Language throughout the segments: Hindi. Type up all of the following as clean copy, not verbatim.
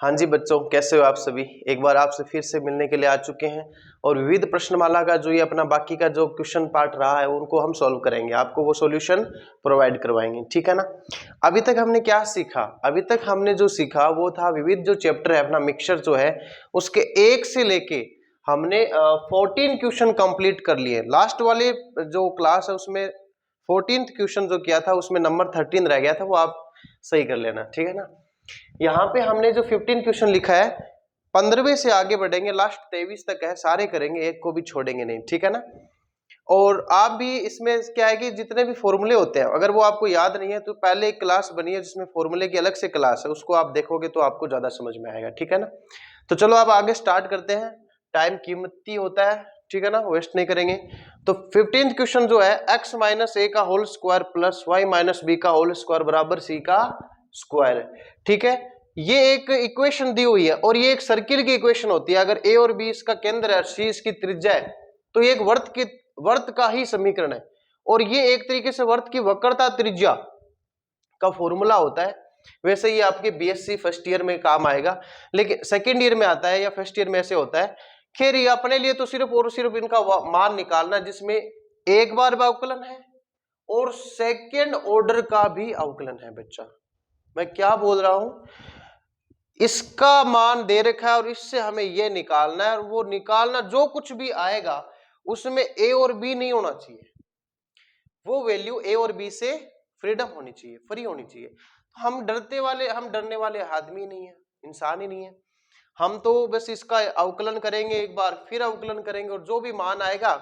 हाँ जी बच्चों, कैसे हो आप सभी। एक बार आपसे फिर से मिलने के लिए आ चुके हैं और विविध प्रश्नमाला का जो ये अपना बाकी का जो क्वेश्चन पार्ट रहा है उनको हम सॉल्व करेंगे, आपको वो सॉल्यूशन प्रोवाइड करवाएंगे, ठीक है ना। अभी तक हमने क्या सीखा, अभी तक हमने जो सीखा वो था विविध जो चैप्टर है अपना मिक्सचर जो है उसके 1 से लेके हमने 14 क्वेश्चन कंप्लीट कर लिए। लास्ट वाले जो क्लास है उसमें 14th क्वेश्चन जो किया था उसमें नंबर 13 रह गया था, वो आप सही कर लेना, ठीक है ना। यहाँ पे हमने जो 15 क्वेश्चन लिखा है 15वें से आगे बढ़ेंगे, लास्ट 23 तक है, सारे करेंगे, एक को भी छोड़ेंगे नहीं, ठीक है ना। और आप भी इसमें क्या है कि जितने भी फॉर्मूले होते हैं अगर वो आपको याद नहीं है तो पहले एक क्लास बनी है जिसमें फॉर्मूले की अलग से क्लास है, उसको आप देखोगे तो आपको ज्यादा समझ में आएगा, ठीक है ना। तो चलो अब आगे स्टार्ट करते हैं, टाइम कीमती होता है, ठीक है ना, वेस्ट नहीं करेंगे। तो 15th क्वेश्चन जो है x माइनस ए का whole square plus Y minus B का होल स्क्वायर बराबर सी का स्क्वायर, ठीक है। ये एक इक्वेशन दी हुई है और ये एक सर्किल की इक्वेशन होती है। अगर ए और बी इसका केंद्र है, सी इसकी त्रिज्या है, तो ये एक वर्त का ही समीकरण है और ये एक तरीके से वर्त की वक्रता त्रिज्या का फॉर्मूला होता है। वैसे ये आपके बीएससी फर्स्ट ईयर में काम आएगा, लेकिन सेकेंड ईयर में आता है या फर्स्ट ईयर में ऐसे होता है। खैर ये अपने लिए तो सिर्फ और सिर्फ इनका मान निकालना जिसमें एक बार अवकलन है और सेकेंड ऑर्डर का भी अवकलन है। बच्चा मैं क्या बोल रहा हूं, इसका मान दे रखा है और इससे हमें यह निकालना है और वो निकालना जो कुछ भी आएगा उसमें ए और बी नहीं होना चाहिए, वो वैल्यू ए और बी से फ्रीडम होनी चाहिए, फ्री होनी चाहिए। हम डरने वाले आदमी नहीं है, इंसान ही नहीं है। हम तो बस इसका अवकलन करेंगे, एक बार फिर अवकलन करेंगे और जो भी मान आएगा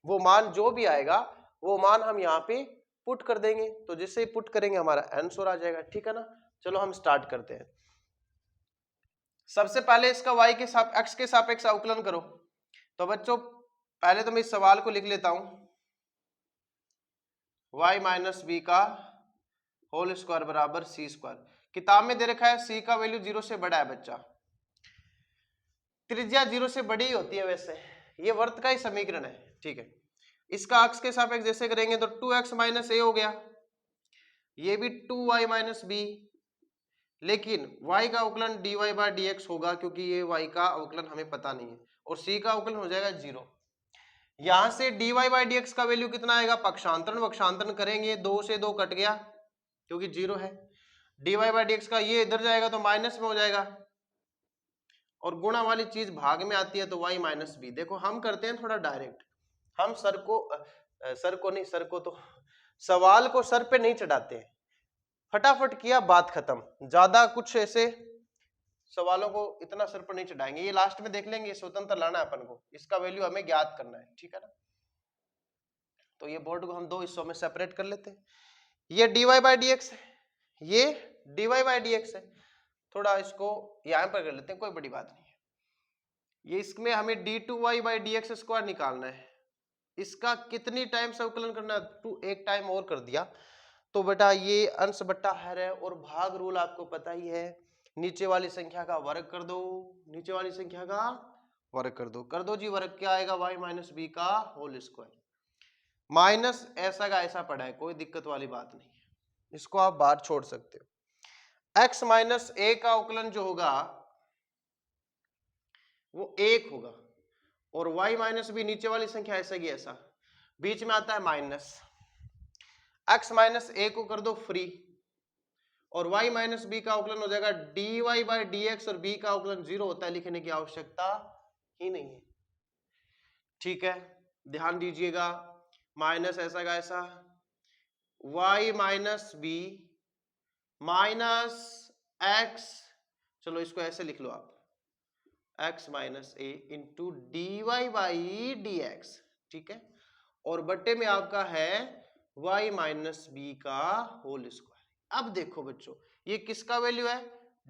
वो मान हम यहाँ पे पुट कर देंगे। तो जिससे ही पुट करेंगे हमारा आंसर आ जाएगा, ठीक है ना। चलो हम स्टार्ट करते हैं। सबसे पहले इसका x के सापेक्ष अवकलन करो। तो बच्चों पहले तो मैं इस सवाल को लिख लेता हूं, y माइनस बी का होल स्क्वायर बराबर सी स्क्वायर। किताब में दे रखा है सी का वैल्यू 0 से बड़ा है बच्चा, त्रिज्या 0 से बड़ी ही होती है, वैसे ये वर्त का ही समीकरण है, ठीक है। इसका x के सापेक्ष जैसे करेंगे तो 2x माइनस ए हो गया, ये भी 2y माइनस बी, लेकिन y का अवकलन dy बाय dx होगा क्योंकि ये y का अवकलन हमें पता नहीं है, और c का अवकलन हो जाएगा 0। यहां से dy बाय dx का वैल्यू कितना आएगा, पक्षांतरण करेंगे, 2 से 2 कट गया क्योंकि 0 है। dy बाय dx का ये इधर जाएगा तो माइनस में हो जाएगा, और गुणा वाली चीज भाग में आती है तो y माइनस बी। देखो हम करते हैं थोड़ा डायरेक्ट, हम सर को तो सवाल को सर पे नहीं चढ़ाते हैं, फटाफट किया बात खत्म, ज्यादा कुछ ऐसे सवालों को इतना सर पर नहीं चढ़ाएंगे। ये लास्ट में देख लेंगे, स्वतंत्र लाना है अपन को, इसका वैल्यू हमें ज्ञात करना है, ठीक है ना। तो ये बोर्ड को हम दो हिस्सों में सेपरेट कर लेते हैं, ये dy बाय dx है, ये dy बाय dx है। थोड़ा इसको यहां पर कर लेते हैं, कोई बड़ी बात नहीं है। ये इसमें हमें d2y बाय dx स्क्वायर निकालना है, इसका कितनी टाइम्स अवकलन करना है, 2 एक टाइम और कर दिया तो बेटा ये अंश बट्टा हर है, और भाग रूल आपको पता ही है, नीचे वाली संख्या का वर्ग कर दो, नीचे वाली संख्या का वर्ग कर दो जी। वर्ग क्या आएगा, y माइनस बी का होल स्क्वायर, माइनस ऐसा का ऐसा पड़ा है, कोई दिक्कत वाली बात नहीं है, इसको आप बाहर छोड़ सकते हो। x माइनस ए का अवकलन जो होगा वो 1 होगा, और y माइनस बी नीचे वाली संख्या ऐसा की ऐसा, बीच में आता है माइनस, x माइनस ए को कर दो फ्री, और y माइनस बी का अवकलन हो जाएगा dy बाय dx, और b का अवकलन 0 होता है, लिखने की आवश्यकता ही नहीं है, ठीक है। ध्यान दीजिएगा, माइनस ऐसा का ऐसा, y minus B minus x, चलो इसको ऐसे लिख लो आप, x minus A into D Y by D X, ठीक है, और बट्टे में आपका है y माइनस बी का होल स्क्वायर। अब देखो बच्चों ये किसका वैल्यू है,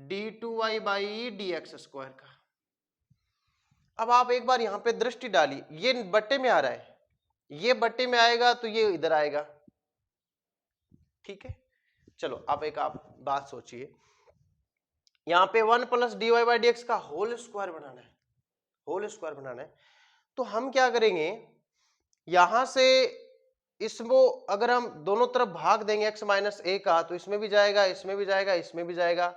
d2y by D X square का। अब आप एक बार यहां पे दृष्टि डालिए, ये बट्टे में आ रहा है, ये बट्टे में आएगा तो ये इधर आएगा, ठीक है। चलो आप बात सोचिए, यहां पे 1 plus D Y by D X का होल स्क्वायर बनाना है, तो हम क्या करेंगे, यहां से इसको अगर हम दोनों तरफ भाग देंगे x माइनस ए का, तो इसमें भी जाएगा, इसमें भी जाएगा, इसमें भी जाएगा,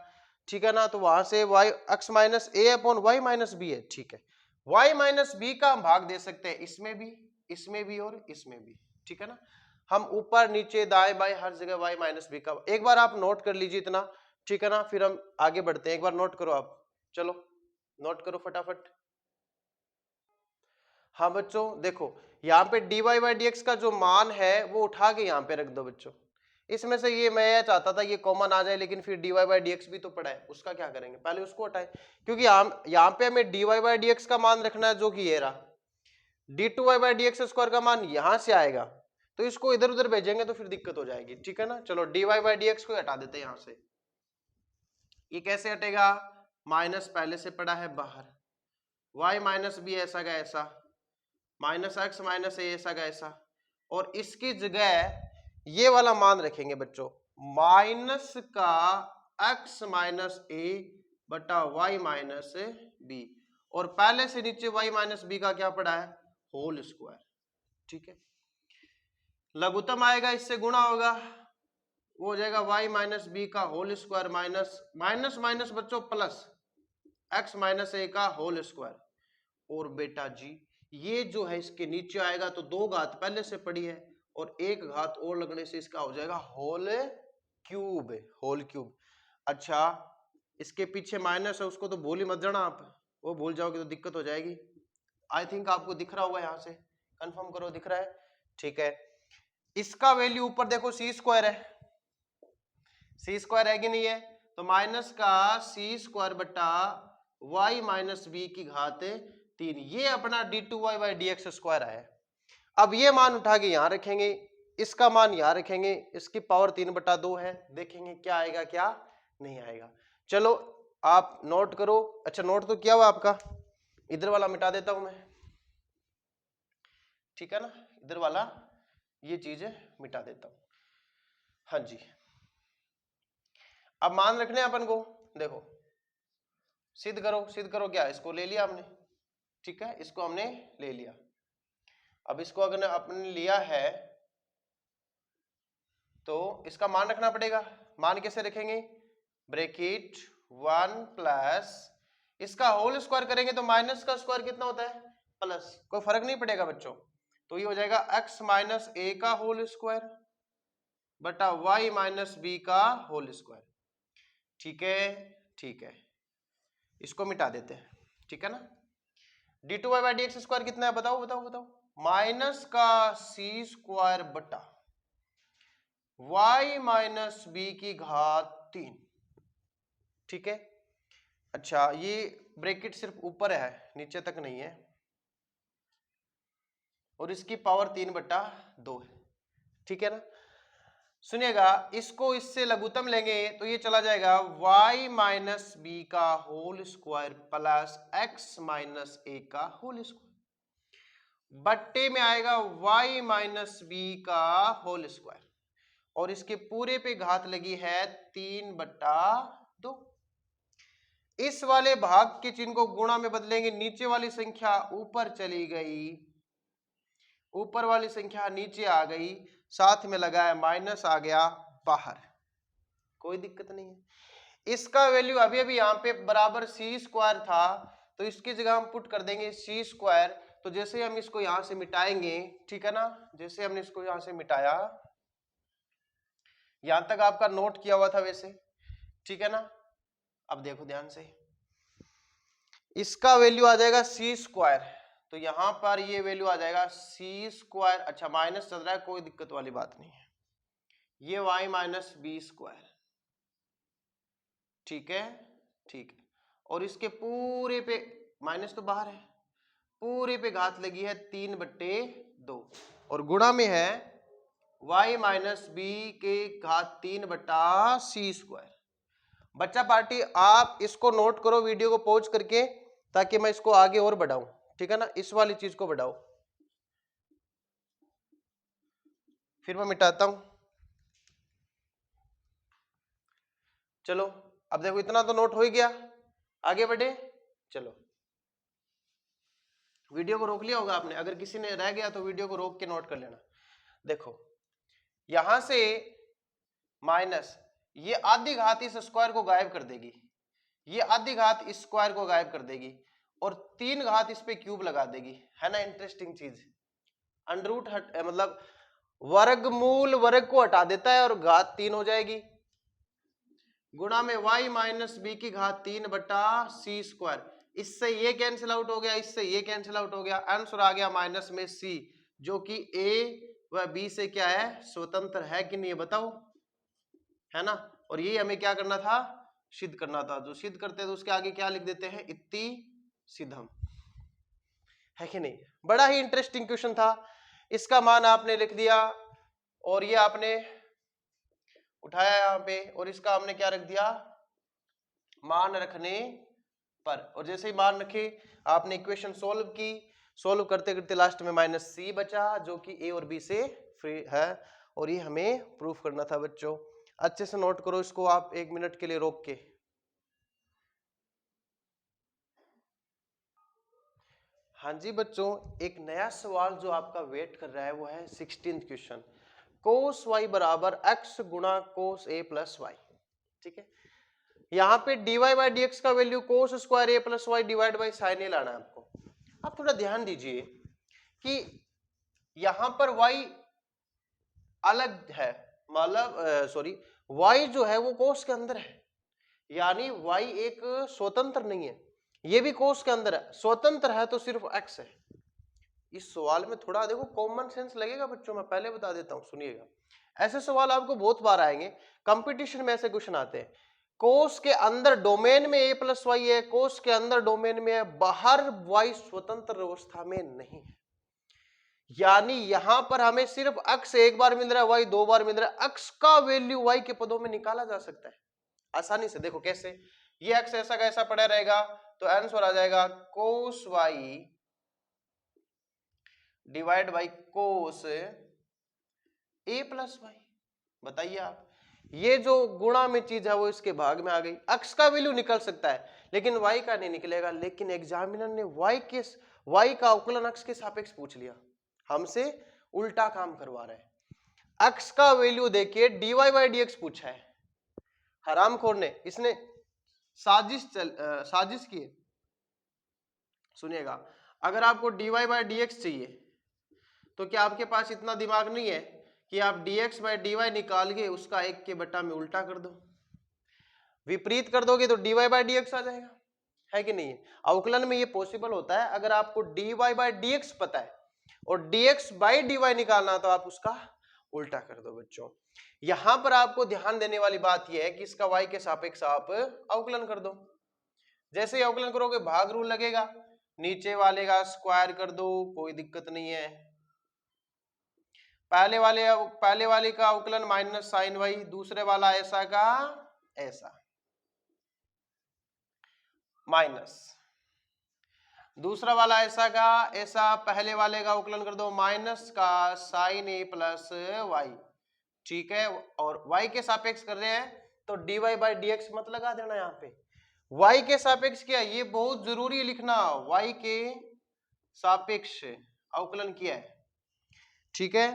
ठीक है ना, तो वहां से y x माइनस ए अपॉन वाई माइनस बी है, ठीक है। y माइनस बी का हम भाग दे सकते हैं इसमें भी और इसमें भी, ठीक है ना। हम ऊपर नीचे दाएं बाएं हर जगह y माइनस बी का, एक बार आप नोट कर लीजिए इतना, ठीक है ना, फिर हम आगे बढ़ते हैं। एक बार नोट करो आप, चलो नोट करो फटाफट। हाँ बच्चों देखो, यहाँ पे dy बाई dx का जो मान है वो उठा के यहाँ पे रख दो बच्चों। इसमें से ये मैं चाहता था ये कॉमन आ जाए, लेकिन फिर dy बाई dx भी तो पड़ा है, उसका क्या करेंगे, पहले उसको हटाएं, क्योंकि यहाँ पे हमें dy बाई dx का मान रखना है जो कि ये रहा। d2y बाई dx स्क्वायर का मान यहां से आएगा, तो इसको इधर उधर भेजेंगे तो फिर दिक्कत हो जाएगी, ठीक है ना। चलो dy बाई dx को हटा देते हैं यहां से। ये कैसे हटेगा, माइनस पहले से पड़ा है बाहर, y माइनस बी ऐसा का ऐसा, माइनस एक्स माइनस ए ऐसा का ऐसा, और इसकी जगह ये वाला मान रखेंगे बच्चों, माइनस का x माइनस ए बटा y माइनस बी, और पहले से नीचे y माइनस बी का क्या पड़ा है, होल स्क्वायर, ठीक है। लघुत्तम आएगा, इससे गुणा होगा, वो हो जाएगा y माइनस बी का whole square minus minus minus बच्चों प्लस x माइनस ए का होल स्क्वायर, और बेटा जी ये जो है इसके नीचे आएगा तो दो घात पहले से पड़ी है और एक घात और लगने से इसका हो जाएगा होल क्यूब, होल क्यूब। अच्छा इसके पीछे माइनस है, उसको तो भूल ही मत जाना आप, वो भूल जाओगे तो दिक्कत हो जाएगी। आई थिंक आपको दिख रहा होगा, यहां से कंफर्म करो दिख रहा है, ठीक है। इसका वैल्यू ऊपर देखो सी स्क्वायर है, सी स्क्वायर है कि नहीं है, तो माइनस का सी स्क्वायर बटा वाई माइनस बी की घात 3, ये अपना d2y बाई dx स्क्वायर है। अब ये मान उठा के यहां रखेंगे, इसका मान यहां रखेंगे, इसकी पावर 3/2 है, देखेंगे क्या आएगा क्या नहीं आएगा। चलो आप नोट करो, अच्छा नोट तो किया हुआ आपका, इधर वाला मिटा देता हूं मैं, ठीक है ना, इधर वाला ये चीज मिटा देता हूं, हाँ जी। अब मान रखने अपन को, देखो सिद्ध करो क्या, इसको ले लिया हमने, ठीक है, इसको हमने ले लिया। अब इसको अगर आपने लिया है तो इसका मान रखना पड़ेगा, मान कैसे रखेंगे, ब्रैकेट 1 प्लस इसका होल स्क्वायर करेंगे तो माइनस का स्क्वायर कितना होता है प्लस, कोई फर्क नहीं पड़ेगा बच्चों, तो ये हो जाएगा x माइनस ए का होल स्क्वायर बटा y माइनस बी का होल स्क्वायर, ठीक है, ठीक है, इसको मिटा देते हैं, ठीक है ना। d2y बाई dx स्क्वायर कितना है, बताओ बताओ बताओ, माइनस का सी स्क्वायर बटा y माइनस बी की घात 3, ठीक है। अच्छा ये ब्रैकेट सिर्फ ऊपर है, नीचे तक नहीं है, और इसकी पावर 3/2 है, ठीक है ना। सुनिएगा, इसको इससे लघुत्तम लेंगे तो ये चला जाएगा y माइनस बी का whole square plus x minus A का होल स्क्वायर, बट्टे में आएगा y माइनस बी का होल स्क्वायर, और इसके पूरे पे घात लगी है 3/2। इस वाले भाग के चिन्ह को गुणा में बदलेंगे, नीचे वाली संख्या ऊपर चली गई, ऊपर वाली संख्या नीचे आ गई, साथ में लगा है माइनस आ गया बाहर, कोई दिक्कत नहीं है। इसका वैल्यू अभी अभी यहाँ पे बराबर सी स्क्वायर था, तो इसकी जगह हम पुट कर देंगे सी स्क्वायर, तो जैसे हम इसको यहां से मिटाएंगे, ठीक है ना, जैसे हमने इसको यहां से मिटाया, यहां तक आपका नोट किया हुआ था वैसे, ठीक है ना। अब देखो ध्यान से, इसका वैल्यू आ जाएगा सी स्क्वायर, तो यहां पर ये वैल्यू आ जाएगा सी स्क्वायर, अच्छा माइनस चल रहा है, कोई दिक्कत वाली बात नहीं है, ये y माइनस बी स्क्वायर, ठीक है, ठीक है, और इसके पूरे पे माइनस तो बाहर है, पूरे पे घात लगी है 3/2, और गुणा में है y माइनस बी के घात 3/c स्क्वायर। बच्चा पार्टी आप इसको नोट करो वीडियो को पॉज करके, ताकि मैं इसको आगे और बढ़ाऊं, ठीक है ना, इस वाली चीज को बढ़ाओ, फिर मैं मिटाता हूं। चलो अब देखो इतना तो नोट हो ही गया, आगे बढ़े, चलो वीडियो को रोक लिया होगा आपने, अगर किसी ने रह गया तो वीडियो को रोक के नोट कर लेना। देखो यहां से माइनस, ये आधी घात इस स्क्वायर को गायब कर देगी, ये आधी घात इस स्क्वायर को गायब कर देगी और 3 घात इस पे क्यूब लगा देगी, है ना इंटरेस्टिंग चीज। अंडर रूट मतलब वर्गमूल वर्ग को हटा देता है और घात 3 हो जाएगी, गुणा में y माइनस बी की घात 3 बटा सी स्क्वायर। इससे ये कैंसिल आउट हो गया, इससे ये कैंसिल आउट हो गया, आंसर आ गया माइनस में c, जो कि a व b से क्या है, स्वतंत्र है कि नहीं, बताओ, है ना। और ये हमें क्या करना था, सिद्ध करना था। जो सिद्ध करते हैं तो उसके आगे क्या लिख देते हैं, इति सिद्धम, है कि नहीं। बड़ा ही इंटरेस्टिंग क्वेश्चन था। इसका मान आपने लिख दिया और ये आपने उठाया यहाँ पे, और इसका हमने क्या रख दिया, मान रखने पर। और जैसे ही मान रखे आपने इक्वेशन सोल्व की, सोल्व करते करते लास्ट में माइनस सी बचा, जो कि ए और बी से फ्री है, और ये हमें प्रूफ करना था बच्चों। अच्छे से नोट करो इसको आप 1 मिनट के लिए रोक के। हाँ जी बच्चों, एक नया सवाल जो आपका वेट कर रहा है वो है 16th क्वेश्चन, कोस y बराबर x गुणा कोस a प्लस वाई। ठीक है, यहाँ पे dy बाई डी एक्स का value cos square a plus Y divide by sine a लाना है आपको। आप थोड़ा ध्यान दीजिए कि यहां पर y अलग है, मतलब सॉरी y जो है वो कोस के अंदर है, यानी y एक स्वतंत्र नहीं है, ये भी कोस के अंदर है, स्वतंत्र है तो सिर्फ x है। इस सवाल में थोड़ा देखो कॉमन सेंस लगेगा बच्चों, मैं पहले बता देता हूं, सुनिएगा। ऐसे सवाल आपको बहुत बार आएंगे, कंपटीशन में ऐसे क्वेश्चन आते हैं। कोस के अंदर डोमेन में a प्लस वाई है, कोस के अंदर डोमेन में है, बाहर y स्वतंत्र अवस्था में नहीं है, यानी यहां पर हमें सिर्फ x एक बार मिल रहा है, y 2 बार मिल रहा है। x का वैल्यू y के पदों में निकाला जा सकता है आसानी से। देखो कैसे, ये x ऐसा कैसा पड़ा रहेगा, तो आंसर आ जाएगा cos y divide by cos a plus Y. बताइए आप, ये जो गुणा में चीज है वो इसके भाग में आ गई। x का वैल्यू निकल सकता है लेकिन y का नहीं निकलेगा, लेकिन एग्जामिनर ने y का अवकलन x के सापेक्ष पूछ लिया, हमसे उल्टा काम करवा रहे हैं। x का वैल्यू देखिए dy बाई डी एक्स पूछा है, हरामखोर ने, इसने साजिश की है। सुनिएगा, अगर आपको dy बाई डी एक्स चाहिए तो क्या आपके पास इतना दिमाग नहीं है कि आप dx बाई dy निकाल के उसका 1 के बटा में उल्टा कर दो, विपरीत कर दोगे तो dy बाई dx आ जाएगा, है कि नहीं। अवकलन में ये पॉसिबल होता है, अगर आपको dy बाई dx पता है और dx बाई dy निकालना तो आप उसका उल्टा कर दो बच्चों। यहां पर आपको ध्यान देने वाली बात यह है कि इसका y के सापेक्ष आप अवकलन कर दो। जैसे ही अवकलन करोगे भाग रूल लगेगा, नीचे वाले का स्क्वायर कर दो, कोई दिक्कत नहीं है। पहले वाले का अवकलन माइनस साइन वाई, दूसरे वाला ऐसा का ऐसा माइनस, दूसरा वाला ऐसा का ऐसा, पहले वाले का अवकलन कर दो माइनस का साइन ए प्लस वाई। ठीक है, और y के सापेक्ष कर रहे हैं तो dy बाई डी एक्स मत लगा देना यहाँ पे, y के सापेक्ष किया, ये बहुत जरूरी है लिखना, y के सापेक्ष अवकलन किया है। ठीक है,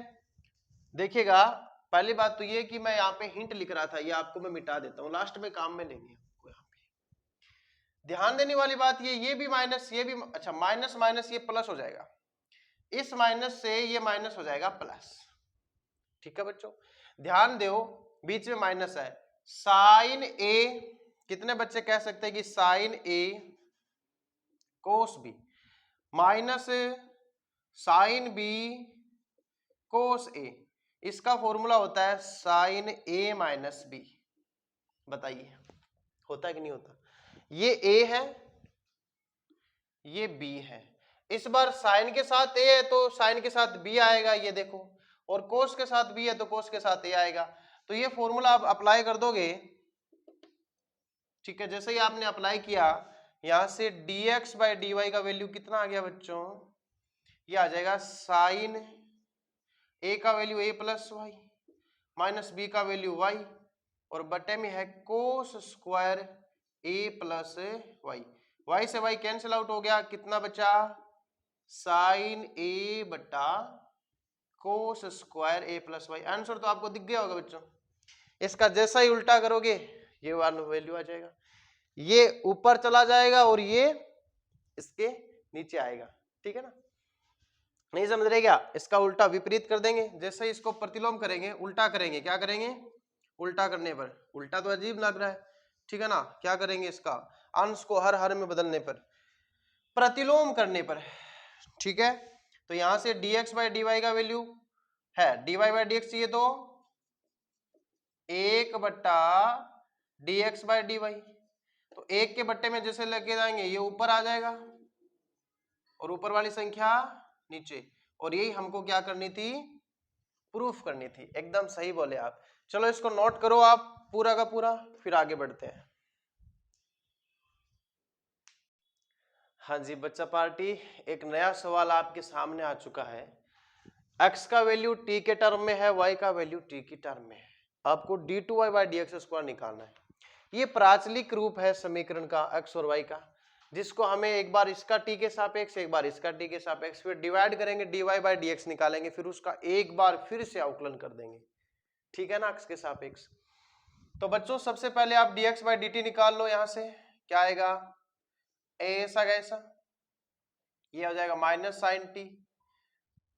देखिएगा, पहली बात तो ये कि मैं यहाँ पे हिंट लिख रहा था, ये आपको मैं मिटा देता हूँ, लास्ट में काम में लेंगे आपको। यहाँ पे ध्यान देने वाली बात ये भी माइनस, ये भी अच्छा, माइनस माइनस ये प्लस हो जाएगा, इस माइनस से ये माइनस हो जाएगा प्लस। ठीक है बच्चों, ध्यान दो, बीच में माइनस है, साइन ए, कितने बच्चे कह सकते हैं कि sine A cos B, minus sine B cos A, इसका फॉर्मूला होता है साइन ए माइनस बी। बताइए होता है कि नहीं होता। ये ए है, ये बी है, इस बार साइन के साथ ए है तो साइन के साथ बी आएगा, ये देखो, और कोस के साथ बी है तो कोस के साथ ए आएगा। तो ये फॉर्मूला आप अप्लाई कर दोगे, ठीक है। जैसे ही आपने अप्लाई किया, यहां से dx बाई डी वाई का वैल्यू कितना आ गया बच्चों, ये आ जाएगा साइन ए का वैल्यू ए प्लस वाई माइनस बी का वैल्यू वाई, और बटे में है कोस स्क्वायर ए प्लस वाई, वाई से वाई कैंसिल आउट हो गया, कितना बचा, साइन ए बटा कोस स्क्वायर ए प्लस वाई। आंसर तो आपको दिख गया होगा बच्चों, इसका जैसा ही उल्टा करोगे ये वाला वैल्यू आ जाएगा। ये ऊपर चला जाएगा और ये इसके नीचे आएगा, ठीक है ना। नहीं समझ रहे क्या? इसका उल्टा विपरीत कर देंगे, जैसे इसको प्रतिलोम करेंगे उल्टा करेंगे, क्या करेंगे? उल्टा करने पर, उल्टा तो अजीब लग रहा है, ठीक है ना। क्या करेंगे? इसका अंश को हर हर में बदलने पर, प्रतिलोम करने पर, ठीक है। तो यहां से dx बाई dy का वैल्यू है, dy बाई dx चाहिए तो 1 बट्टा dx बाई dy, तो 1 के बट्टे में जैसे लेके जाएंगे ये ऊपर आ जाएगा और ऊपर वाली संख्या नीचे, और यही हमको क्या करनी थी? प्रूफ करनी थी। एकदम सही बोले आप। चलो इसको नोट करो आप पूरा का पूरा, फिर आगे बढ़ते हैं। हाँ जी बच्चा पार्टी, एक नया सवाल आपके सामने आ चुका है। x का वैल्यू t के टर्म में है, y का वैल्यू t की टर्म में है। आपको d2y बाई dx स्क्वायर निकालना है। ये प्राचलिक रूप है समीकरण का x और y का, जिसको हमें एक बार इसका t के सापेक्ष, एक बार इसका t के सापेक्ष, फिर डिवाइड करेंगे, dy बाई dx निकालेंगे, फिर उसका एक बार फिर से अवकलन कर देंगे, ठीक है ना, x के सापेक्ष। तो बच्चों सबसे पहले आप dx बाई dt निकाल लो। यहां से क्या आएगा? ऐसा कैसा, ये हो जाएगा माइनस साइन टी,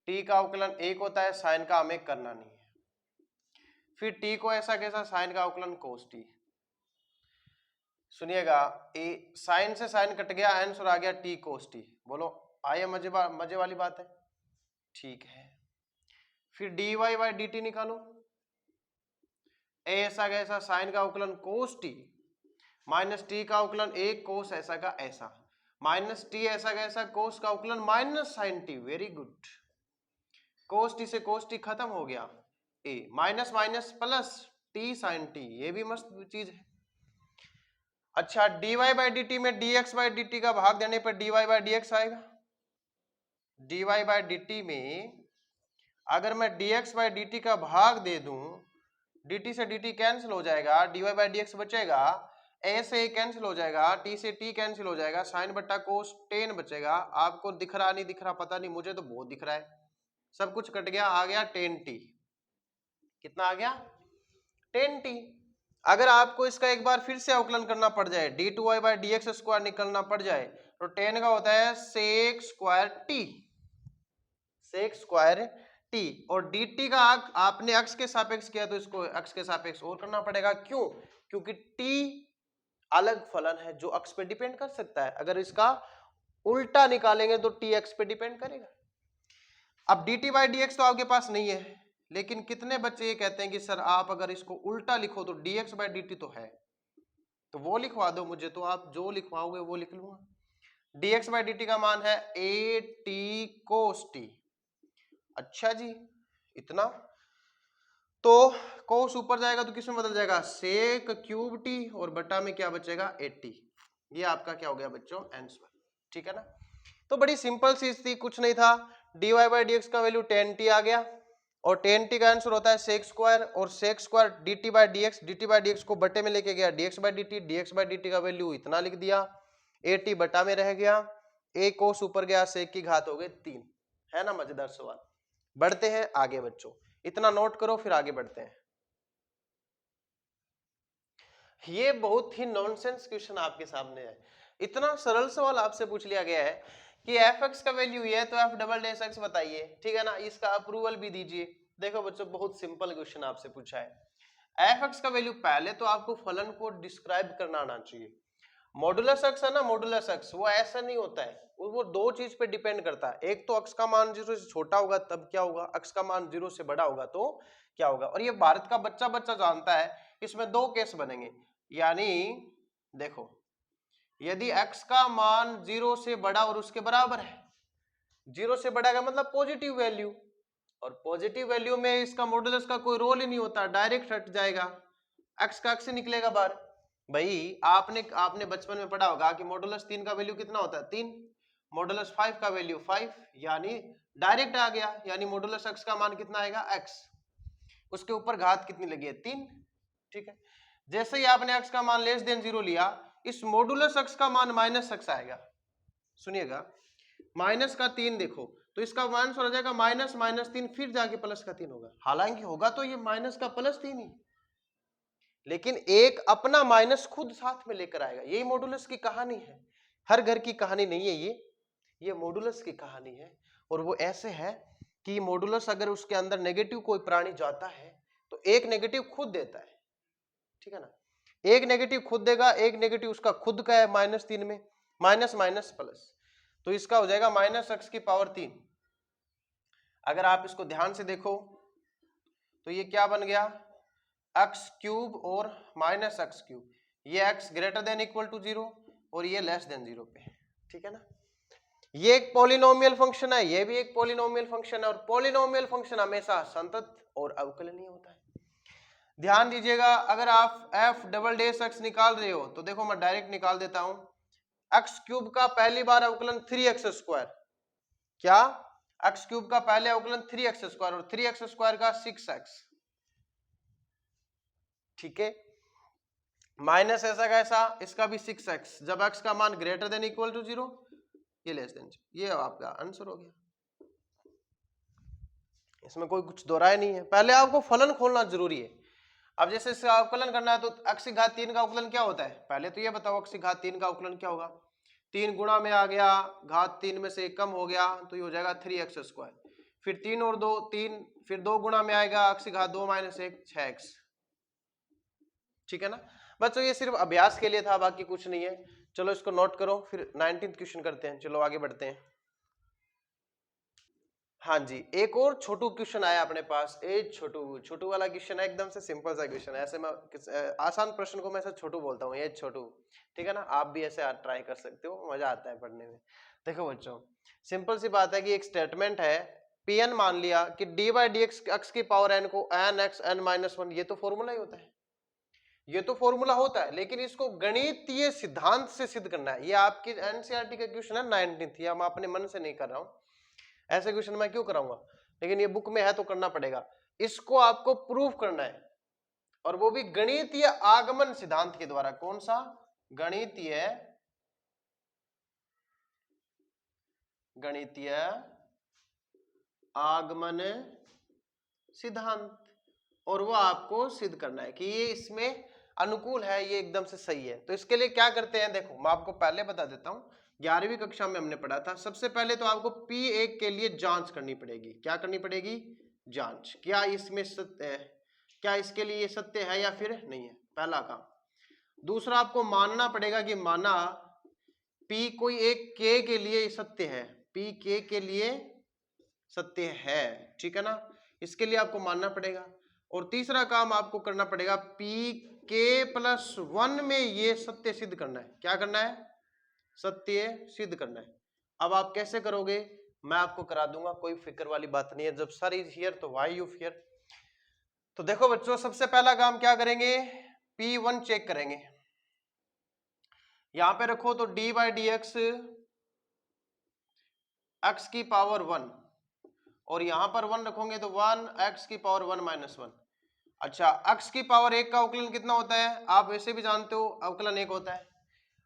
टी का अवकलन एक होता है, साइन का हमें करना नहीं है। फिर टी को ऐसा कैसा, साइन का अवकलन कोस टी। सुनिएगा, ए साइन से साइन कट गया, आंसर आ गया टी कोस टी। बोलो आइए, मजे वाली बात है, ठीक है। फिर D Y by D T निकालो, ऐसा कैसा, साइन का अवकलन कोस टी, माइनस टी का अवकलन एक, कोस ऐसा का ऐसा, माइनस टी ऐसा कैसा, कोस का अवकलन minus sine T. Very good, cos T से कोस टी खत्म हो गया, A minus minus plus T sine T, ये भी मस्त चीज है। अच्छा, dy बाई डी टी में dx बाई डी टी का भाग देने पर dy बाई dx आएगा। dy बाई डी टी में अगर मैं dx बाई डी टी का भाग दे दूं, dt से dt कैंसिल हो जाएगा, dy बाई dx बचेगा, a से a कैंसिल हो जाएगा, t से t कैंसिल हो जाएगा, साइन बट्टा कोस टेन बचेगा। आपको दिख रहा नहीं दिख रहा पता नहीं, मुझे तो बहुत दिख रहा है, सब कुछ कट गया, आ गया टेन टी। कितना आ गया? Ten T. अगर आपको इसका एक बार फिर से अवकलन करना पड़ जाए, D two Y by D X square निकलना पड़ जाए, तो टेन का होता है sec square T, sec square T, और डी टी का आपने अक्ष के सापेक्ष किया तो इसको अक्ष के सापेक्ष और करना पड़ेगा। क्यों? क्योंकि टी अलग फलन है जो अक्ष पे डिपेंड कर सकता है, अगर इसका उल्टा निकालेंगे तो टी अक्ष पे डिपेंड करेगा। अब D T by D x तो आपके पास नहीं है, लेकिन कितने बच्चे ये कहते हैं कि सर आप अगर इसको उल्टा लिखो तो dx बाई डी टी तो है, तो वो लिखवा दो मुझे, तो आप जो लिखवाओगे वो लिख लूंगा। dx बाई डी टी का मान है ए टी कोस टी। अच्छा जी, इतना, तो कोस ऊपर जाएगा तो किसमें बदल जाएगा? सेक क्यूब टी, और बटा में क्या बचेगा? 80। ये आपका क्या हो गया बच्चों? आंसर, ठीक है ना। तो बड़ी सिंपल चीज थी, कुछ नहीं था। dy बाई डी एक्स का वैल्यू 10t आ गया, और 10t का आंसर होता है सेक स्क्वायर, और sec square dt by D X, dt by D X को बटे में लेके गया dx by dt, dx by dt का वैल्यू इतना लिख दिया, 80 बटा में रह गया, एक कोस ऊपर गया, सेक की घात हो गई 3। है ना मजेदार सवाल। बढ़ते हैं आगे बच्चों, इतना नोट करो फिर आगे बढ़ते हैं। ये बहुत ही नॉनसेंस क्वेश्चन आपके सामने है। इतना सरल सवाल आपसे पूछ लिया गया है कि एफ एक्स का वैल्यू ये है तो एफ डबल डैश एक्स बताइए, ठीक है ना, इसका अप्रूवल भी दीजिए। देखो बच्चों, बहुत सिंपल क्वेश्चन आपसे पूछा है। एफ एक्स का वैल्यू, पहले तो आपको फलन को डिस्क्राइब करना आना चाहिए। मॉडुलस एक्स है ना, मॉडुलस एक्स वो ऐसा नहीं होता है, वो दो चीज पे डिपेंड करता है। एक तो अक्ष का मान 0 से छोटा होगा तब क्या होगा, अक्ष का मान 0 से बड़ा होगा तो क्या होगा। और ये भारत का बच्चा बच्चा जानता है, इसमें दो केस बनेंगे। यानी देखो, यदि x का मान 0 से बड़ा और उसके बराबर है, 0 से बड़ा का मतलब पॉजिटिव वैल्यू, और पॉजिटिव वैल्यू में इसका मॉडुलस का कोई रोल ही नहीं होता, डायरेक्ट हट जाएगा, x का x से निकलेगा बाहर। भाई आपने बचपन में पढ़ा होगा कि मॉडुलस 3 का वैल्यू कितना होता है? 3। मॉडुलस 5 का वैल्यू 5, यानी डायरेक्ट आ गया, यानी मॉडुलस x का मान कितना आएगा? x, उसके ऊपर घात कितनी लगी है? 3, ठीक है। जैसे ही आपने x का मान लेस देन 0 लिया, इस मॉडुलस x का मान माइनस x आएगा। सुनिएगा, माइनस का 3 देखो तो इसका मान हो जाएगा माइनस माइनस 3, फिर जाके प्लस का 3 होगा। हालांकि होगा तो ये माइनस का प्लस 3 ही, लेकिन एक अपना माइनस खुद साथ में लेकर आएगा। यही मॉडुलस की कहानी है, हर घर की कहानी नहीं है ये मॉडुलस की कहानी है। और वो ऐसे है कि मॉडुलस अगर उसके अंदर नेगेटिव कोई प्राणी जाता है तो एक नेगेटिव खुद देता है, ठीक है ना, एक नेगेटिव खुद देगा, एक नेगेटिव उसका खुद का है -3 में, माइनस माइनस प्लस, तो इसका हो जाएगा -x⁻3। अगर आप इसको ध्यान से देखो तो ये क्या बन गया, x³ और -x³, ये x > 0 और ये <0 पे, ठीक है ना। ये एक पॉलिनोमियल फंक्शन है, ये भी एक पॉलिनोमियल फंक्शन है, और पॉलिनोमियल फंक्शन हमेशा संतत और अवकलनीय होता है। ध्यान दीजिएगा, अगर आप f�XX निकाल रहे हो तो देखो मैं डायरेक्ट निकाल देता हूं, x³ का पहली बार अवकलन 3x², क्या x³ का पहले अवकलन 3x² और 3x² का 6x, ठीक है, माइनस ऐसा कैसा, इसका भी 6x, जब x का मान > 0, ये <0, ये आपका आंसर हो गया। इसमें कोई कुछ दोहराया नहीं है, पहले आपको फलन खोलना जरूरी है। अब जैसे इसका अवकलन करना है तो x⁻3 का अवकलन क्या होता है, पहले तो ये बताओ x⁻3 का अवकलन क्या होगा, 3 गुणा में आ गया, घात 3 में से कम हो गया तो ये हो जाएगा 3x², फिर 3 और 2 3, फिर 2 गुणा में आएगा x⁻2 - 1 6x, ठीक है ना बच्चों। ये सिर्फ अभ्यास के लिए था, बाकी कुछ नहीं है। चलो इसको नोट करो, फिर 19th क्वेश्चन करते हैं। चलो आगे बढ़ते हैं। हाँ जी, एक और छोटू क्वेश्चन आया अपने पास, छोटू वाला क्वेश्चन है, एकदम से सिंपल सा क्वेश्चन है। ऐसे मैं आसान प्रश्न को मैं ऐसे छोटू बोलता हूँ, ये छोटू, ठीक है ना। आप भी ऐसे ट्राई कर सकते हो, मजा आता है पढ़ने में। देखो बच्चों, सिंपल सी बात है कि एक स्टेटमेंट है, Pn मान लिया कि d/dx x⁻n को nx n-1, ये तो फॉर्मूला ही होता है, ये तो फॉर्मूला होता है, लेकिन इसको गणितीय सिद्धांत से सिद्ध करना है। ये आपकी एनसीईआरटी का क्वेश्चन है 19th, ये मैं अपने मन से नहीं कर रहा हूँ, ऐसे क्वेश्चन मैं क्यों कराऊंगा, लेकिन ये बुक में है तो करना पड़ेगा। इसको आपको प्रूफ करना है, और वो भी गणितीय आगमन सिद्धांत के द्वारा। कौन सा, गणितीय आगमन सिद्धांत, और वो आपको सिद्ध करना है कि ये इसमें अनुकूल है, ये एकदम से सही है। तो इसके लिए क्या करते हैं, देखो मैं आपको पहले बता देता हूं, 11वीं कक्षा में हमने पढ़ा था। सबसे पहले तो आपको P1 के लिए जांच करनी पड़ेगी। क्या करनी पड़ेगी, जांच, क्या इसमें सत्य है, क्या इसके लिए ये सत्य है या फिर नहीं है, पहला काम। दूसरा, आपको मानना पड़ेगा कि माना P कोई एक K के लिए सत्य है, P K के लिए सत्य है, ठीक है ना, इसके लिए आपको मानना पड़ेगा। और तीसरा काम आपको करना पड़ेगा, PK+1 में ये सत्य सिद्ध करना है। क्या करना है, सत्य सिद्ध करना है। अब आप कैसे करोगे, मैं आपको करा दूंगा, कोई फिक्र वाली बात नहीं है। जब सर इज हियर तो व्हाई यू फियर। तो देखो बच्चों, सबसे पहला काम क्या करेंगे, P1 चेक करेंगे। यहां पे रखो तो d/dx x⁻1, और यहां पर 1 रखोगे तो 1 x⁻1 - 1। अच्छा, x⁻1 का अवकलन कितना होता है, आप वैसे भी जानते हो, अवकलन 1 होता है।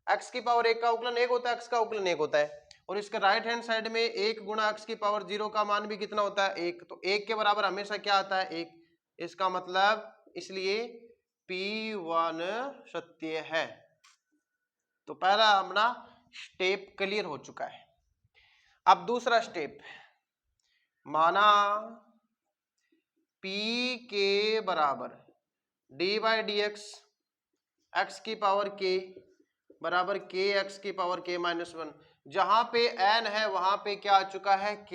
x⁻1 का अवकलन 1 होता है, x का अवकलन 1 होता है। और इसके राइट हैंड साइड में 1 गुणा x⁻0 का मान भी कितना होता है, 1। तो 1 के बराबर हमेशा क्या आता है, 1। इसका मतलब इसलिए P1 सत्य है। तो पहला अपना स्टेप क्लियर हो चुका है। अब दूसरा स्टेप, माना P के बराबर d/dx x⁻k बराबर k x⁻k - 1। जहां पे n है वहां पे क्या आ चुका है, k।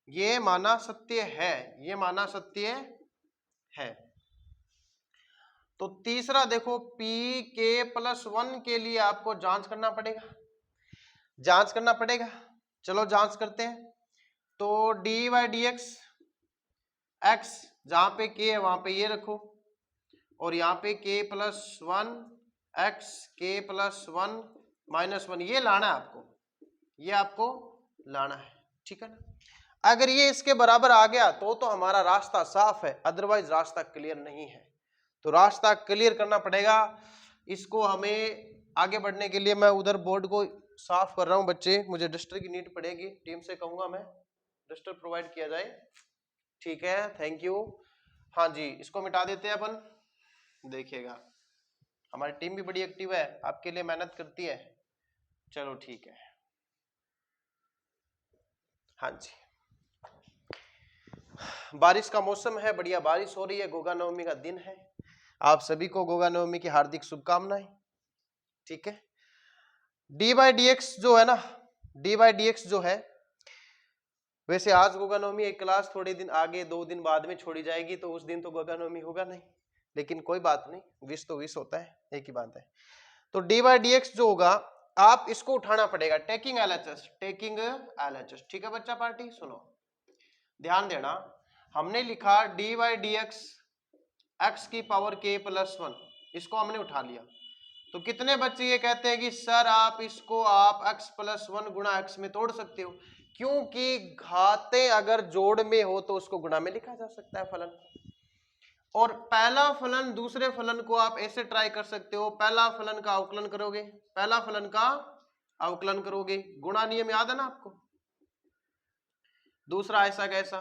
ये माना सत्य है, ये माना सत्य है। तो तीसरा देखो, PK+1 के लिए आपको जांच करना पड़ेगा, चलो जांच करते हैं। तो d/dx x, जहां पे k है वहां पे ये रखो, और यहाँ पे k+1 x k+1 - 1, ये लाना है आपको, ये आपको लाना है, ठीक है ना। अगर ये इसके बराबर आ गया तो हमारा रास्ता साफ है, अदरवाइज रास्ता क्लियर नहीं है। तो रास्ता क्लियर करना पड़ेगा। इसको हमें आगे बढ़ने के लिए मैं उधर बोर्ड को साफ कर रहा हूं बच्चे, मुझे डस्टर की नीड पड़ेगी, टीम से कहूंगा मैं डस्टर प्रोवाइड किया जाए, ठीक है, थैंक यू। हाँ जी, इसको मिटा देते हैं अपन। देखिएगा हमारी टीम भी बड़ी एक्टिव है, आपके लिए मेहनत करती है। चलो ठीक है, हाँ जी, बारिश का मौसम है, बढ़िया बारिश हो रही है, गोगा नवमी का दिन है। आप सभी को गोगा नवमी की हार्दिक शुभकामनाएं। ठीक है, डी बाई डी एक्स जो है ना, डी बाई डी एक्स जो है, वैसे आज गोगा नवमी एक क्लास थोड़े दिन आगे 2 दिन बाद में छोड़ी जाएगी, तो उस दिन तो गोगा नवमी होगा नहीं, लेकिन कोई बात नहीं, विश तो विश होता है, एक ही बात है। तो डी बाई डी एक्स जो होगा, आप इसको उठाना पड़ेगा, टेकिंग एलएचएस, टेकिंग एलएचएस। ठीक है बच्चा पार्टी, सुनो ध्यान देना, हमने लिखा D by D x x की पावर के प्लस 1, इसको हमने उठा लिया। तो कितने बच्चे ये कहते हैं कि सर आप इसको आप x प्लस 1 गुणा x में तोड़ सकते हो, क्योंकि घातें अगर जोड़ में हो तो उसको गुणा में लिखा जा सकता है फलन। और पहला फलन दूसरे फलन को आप ऐसे ट्राई कर सकते हो, पहला फलन का अवकलन करोगे, पहला फलन का अवकलन करोगे, गुणा नियम याद है ना आपको। दूसरा ऐसा कैसा,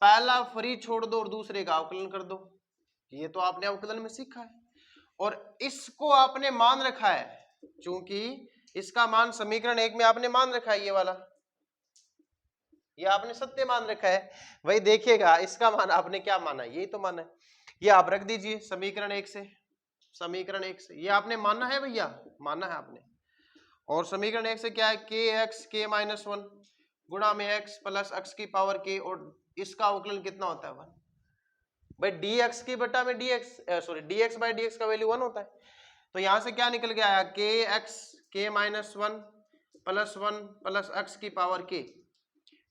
पहला फ्री छोड़ दो और दूसरे का अवकलन कर दो, ये तो आपने अवकलन में सीखा है। और इसको आपने मान रखा है, क्योंकि इसका मान समीकरण 1 में आपने मान रखा है, ये वाला ये आपने सत्य मान रखा है। वही देखिएगा इसका मान आपने क्या माना, यही तो माना है, ये आप रख दीजिए समीकरण 1 से, समीकरण 1 से ये आपने माना है भैया, माना है आपने। और समीकरण 1 से क्या है, के एक्स के माइनस 1 गुणा में एक्स प्लस एक्स की पावर के, और इसका अवकलन कितना होता है 1 भाई, dx की बटा में dx, sorry dx by dx का वैल्यू 1 होता है। तो यहां से क्या निकल के आया, के एक्स के माइनस 1 प्लस एक्स की पावर के,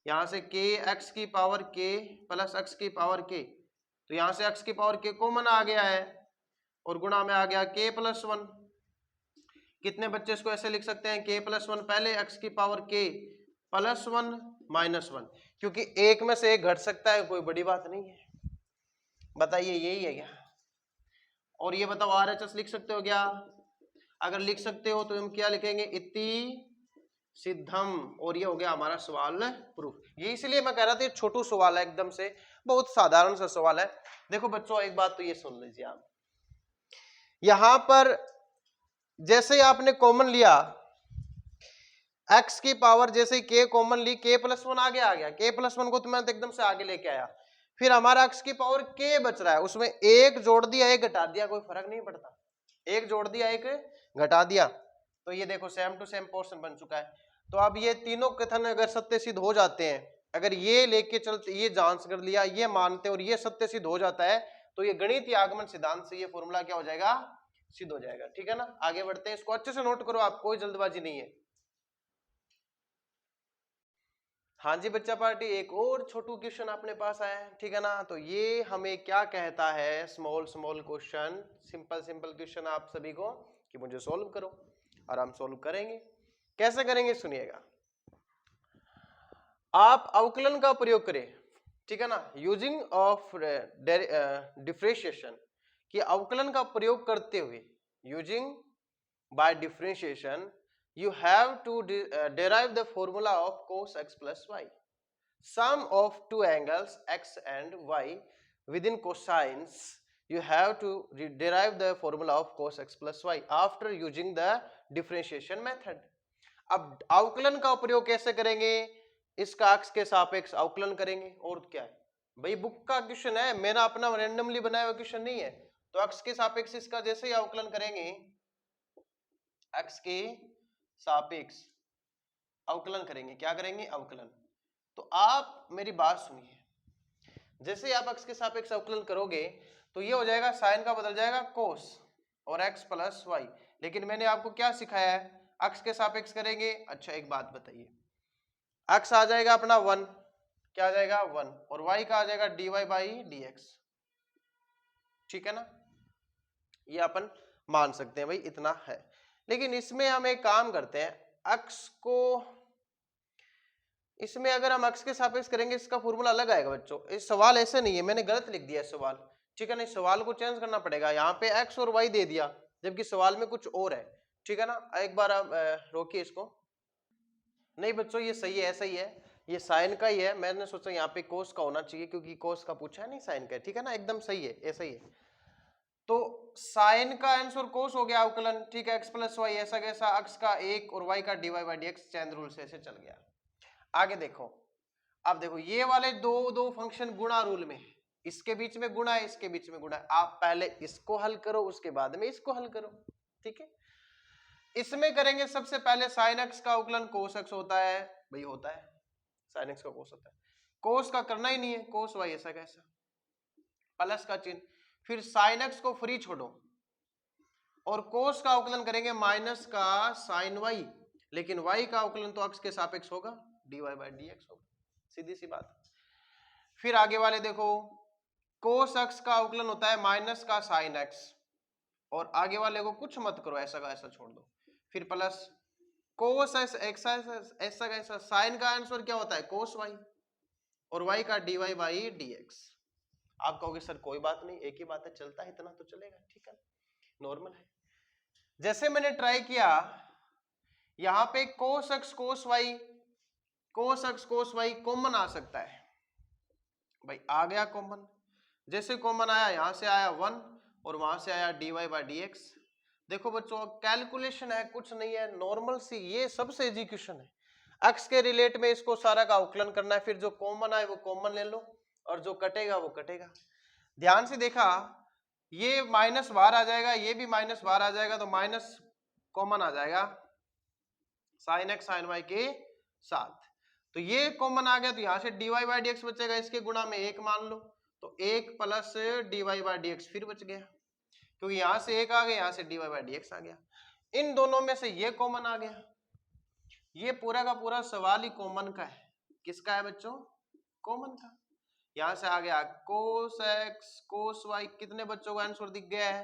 यहां से के एक्स की पावर के प्लस एक्स की पावर के, तो यहां से एक्स की पावर के कॉमन आ गया है और गुणा में आ गया के प्लस 1। कितने बच्चे इसको ऐसे लिख सकते हैं, के प्लस 1 पहले एक्स की पावर के प्लस 1 माइनस 1, क्योंकि एक में से एक घट सकता है, कोई बड़ी बात नहीं है। बताइए यही है क्या। और ये बताओ आरएचएस लिख सकते हो क्या, अगर लिख सकते हो तो हम क्या लिखेंगे, इति सिद्धम, और ये हो गया हमारा सवाल प्रूफ। ये इसलिए मैं कह रहा था ये छोटू सवाल है, एकदम से बहुत साधारण सा सवाल है। देखो बच्चों एक बात तो ये सुन लीजिए आप, यहां पर जैसे आपने कॉमन लिया x की पावर, जैसे k कॉमन ली, k प्लस 1 आगे आ गया, k प्लस 1 को तो मैं एकदम से आगे लेके आया, फिर हमारा x की पावर k बच रहा है, उसमें एक जोड़ दिया एक घटा दिया, कोई फर्क नहीं पड़ता, एक जोड़ दिया एक घटा दिया, तो ये देखो सेम टू सेम पोर्शन बन चुका है। तो अब ये तीनों कथन अगर सत्य सिद्ध हो जाते हैं, अगर ये लेके चलते, ये जांच कर लिया, ये मानते और ये सत्य सिद्ध हो जाता है, तो ये गणितीय आगमन सिद्धांत से ये फॉर्मूला क्या हो जाएगा, सिद्ध हो जाएगा। ठीक है ना, आगे बढ़ते हैं, इसको अच्छे से नोट करो आप, कोई जल्दबाजी नहीं है। हाँ जी बच्चा पार्टी, एक और छोटू क्वेश्चन अपने पास आया है, ठीक है ना। तो ये हमें क्या कहता है, small small question, simple simple question आप सभी को कि मुझे सॉल्व करो, और हम सॉल्व करेंगे। कैसे करेंगे सुनिएगा, आप अवकलन का प्रयोग करें, ठीक है ना, यूजिंग ऑफ डिफरेंशिएशन, कि अवकलन का प्रयोग करते हुए, using by differentiation, you have to derive the formula of cos x plus y. Sum of two angles x and y within cosines, you have to derive the formula of cos x plus y after using the differentiation method. अब अवकलन का प्रयोग कैसे करेंगे, इसका x के सापेक्ष अवकलन करेंगे, और क्या है भाई, बुक का क्वेश्चन है, मेरा अपना रैंडमली बनाया हुआ क्वेश्चन नहीं है। तो x के सापेक्ष इसका जैसे ही अवकलन करेंगे, x के सापेक्ष अवकलन करेंगे, क्या करेंगे, अवकलन। तो आप मेरी बात सुनिए, जैसे ही आप x के सापेक्ष अवकलन करोगे तो ये हो जाएगा, साइन का बदल जाएगा कोस और x प्लस वाई। लेकिन मैंने आपको क्या सिखाया है, x के सापेक्ष करेंगे। अच्छा एक बात बताइए, x आ जाएगा अपना 1, क्या आ जाएगा 1, और y का आ जाएगा dy बाई dx, ठीक है ना, ये अपन मान सकते हैं भाई, इतना है। लेकिन इसमें हम एक काम करते हैं, x को इसमें अगर हम x के सापेक्ष करेंगे, इसका फॉर्मूला अलग आएगा बच्चों। इस सवाल ऐसे नहीं है, मैंने गलत लिख दिया सवाल, ठीक है ना, इस सवाल को चेंज करना पड़ेगा। यहाँ पे x और y दे दिया, जबकि सवाल में कुछ और है, ठीक है ना। एक बार आप रोकिए इसको, नहीं बच्चों ये सही है, ऐसा ही है, ये साइन का ही है, मैंने सोचा यहाँ पे कोस का होना चाहिए, क्योंकि कोस का पूछा है नहीं, साइन का है, ठीक है ना, एकदम सही है, ऐसा ही है। तो साइन का आंसर कोस हो गया अवकलन, ठीक है, एक्स प्लस वाई ऐसा कैसा, अक्स का एक और वाई का D Y by D X, chain rule से ऐसे चल गया। आगे देखो, अब देखो ये वाले दो फंक्शन गुणा रूल में है, इसके बीच में गुणा है, इसके बीच में गुणा है, आप पहले इसको हल करो उसके बाद में इसको हल करो, ठीक है। इसमें करेंगे सबसे पहले साइन एक्स का अवकलन कोस एक्स होता है, भाई होता है, साइन एक्स का कोस होता है, कोस का करना ही नहीं है, कोस वाई ऐसा कैसा, प्लस का चिन्ह, फिर साइन एक्स को फ्री छोड़ो और कोस का अवकलन करेंगे माइनस का साइन वाई, लेकिन वाई का अवकलन तो अक्स के सापेक्ष होगा, dy बाई डी एक्स होगा, सीधी सी बात। फिर आगे वाले देखो, कोस एक्स का अवकलन होता है माइनस का साइन एक्स, और आगे वाले को कुछ मत करो, ऐसा का ऐसा छोड़ दो, फिर प्लस कोस एक्स ऐसा का ऐसा, साइन का आंसर क्या होता है कोस वाई, और वाई का dy बाई डी एक्स। आप कहोगे सर कोई बात नहीं, एक ही बात है, चलता है, इतना तो चलेगा, ठीक है, नॉर्मल है। जैसे मैंने ट्राई किया, यहां पे कोस एक्स कोस वाई कॉमन आ सकता है, भाई आ गया कॉमन, जैसे कॉमन आया यहां से आया 1 और वहां से आया dy बाई डी एक्स। देखो बच्चों कैलकुलेशन है, कुछ नहीं है, नॉर्मल सी, ये सबसे इजी क्वेश्चन है, एक्स के रिलेट में इसको सारा का अवकलन करना है, फिर जो कॉमन आए वो कॉमन ले लो और जो कटेगा वो कटेगा। ध्यान से देखा, ये माइनस बाहर आ जाएगा, ये भी माइनस बाहर आ जाएगा, तो माइनस कॉमन आ जाएगा साइन एक्स साइन वाई के साथ, तो ये कॉमन आ गया, तो यहां से dy बाई डी एक्स बचेगा, इसके गुणा में 1 मान लो, तो 1 plus dy by D x फिर बच गया, क्योंकि यहां से 1 आ गया, यहां से dy बाई डी एक्स आ गया, इन दोनों में से ये कॉमन आ गया, ये पूरा का पूरा सवाल ही कॉमन का है, किसका है बच्चों, कॉमन का। यहां से आ गया कोस एक्स कोस वाई, कितने बच्चों का आंसर दिख गया है,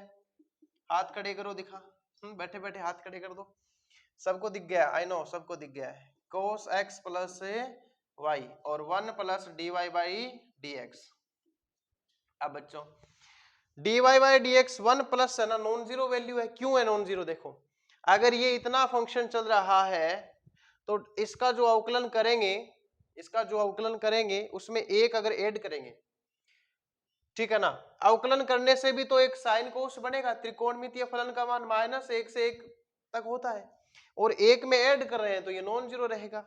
हाथ खड़े करो, दिखा, बैठे बैठे हाथ खड़े कर दो, सबको दिख गया, आई नो सबको दिख गया है, कोस एक्स प्लस वाई और 1 plus dy by D x. अब बच्चों dy by D x 1 plus है ना, नॉन जीरो वैल्यू है, क्यों है नॉन जीरो, देखो अगर ये इतना फंक्शन चल रहा है तो इसका जो अवकलन करेंगे उसमें एक अगर ऐड करेंगे, ठीक है ना, अवकलन करने से भी तो एक साइन कोस बनेगा, त्रिकोणमितीय फलन का मान -1 से 1 तक होता है, और एक में ऐड कर रहे हैं तो ये नॉन जीरो रहेगा।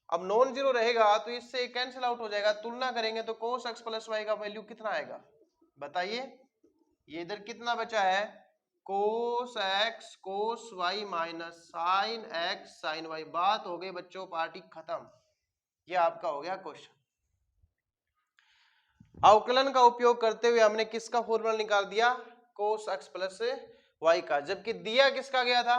अब नॉन जीरो रहेगा तो इससे कैंसिल आउट हो जाएगा, तुलना करेंगे तो कोस एक्स प्लस वाई का वैल्यू कितना आएगा बताइए, ये इधर कितना बचा है, cos X cos Y minus sine X sine Y. बात हो गई बच्चों, पार्टी खत्म, ये आपका हो गया क्वेश्चन। अवकलन का उपयोग करते हुए हमने किसका फॉर्मूला निकाल दिया, कोस एक्स प्लस वाई का, जबकि दिया किसका गया था,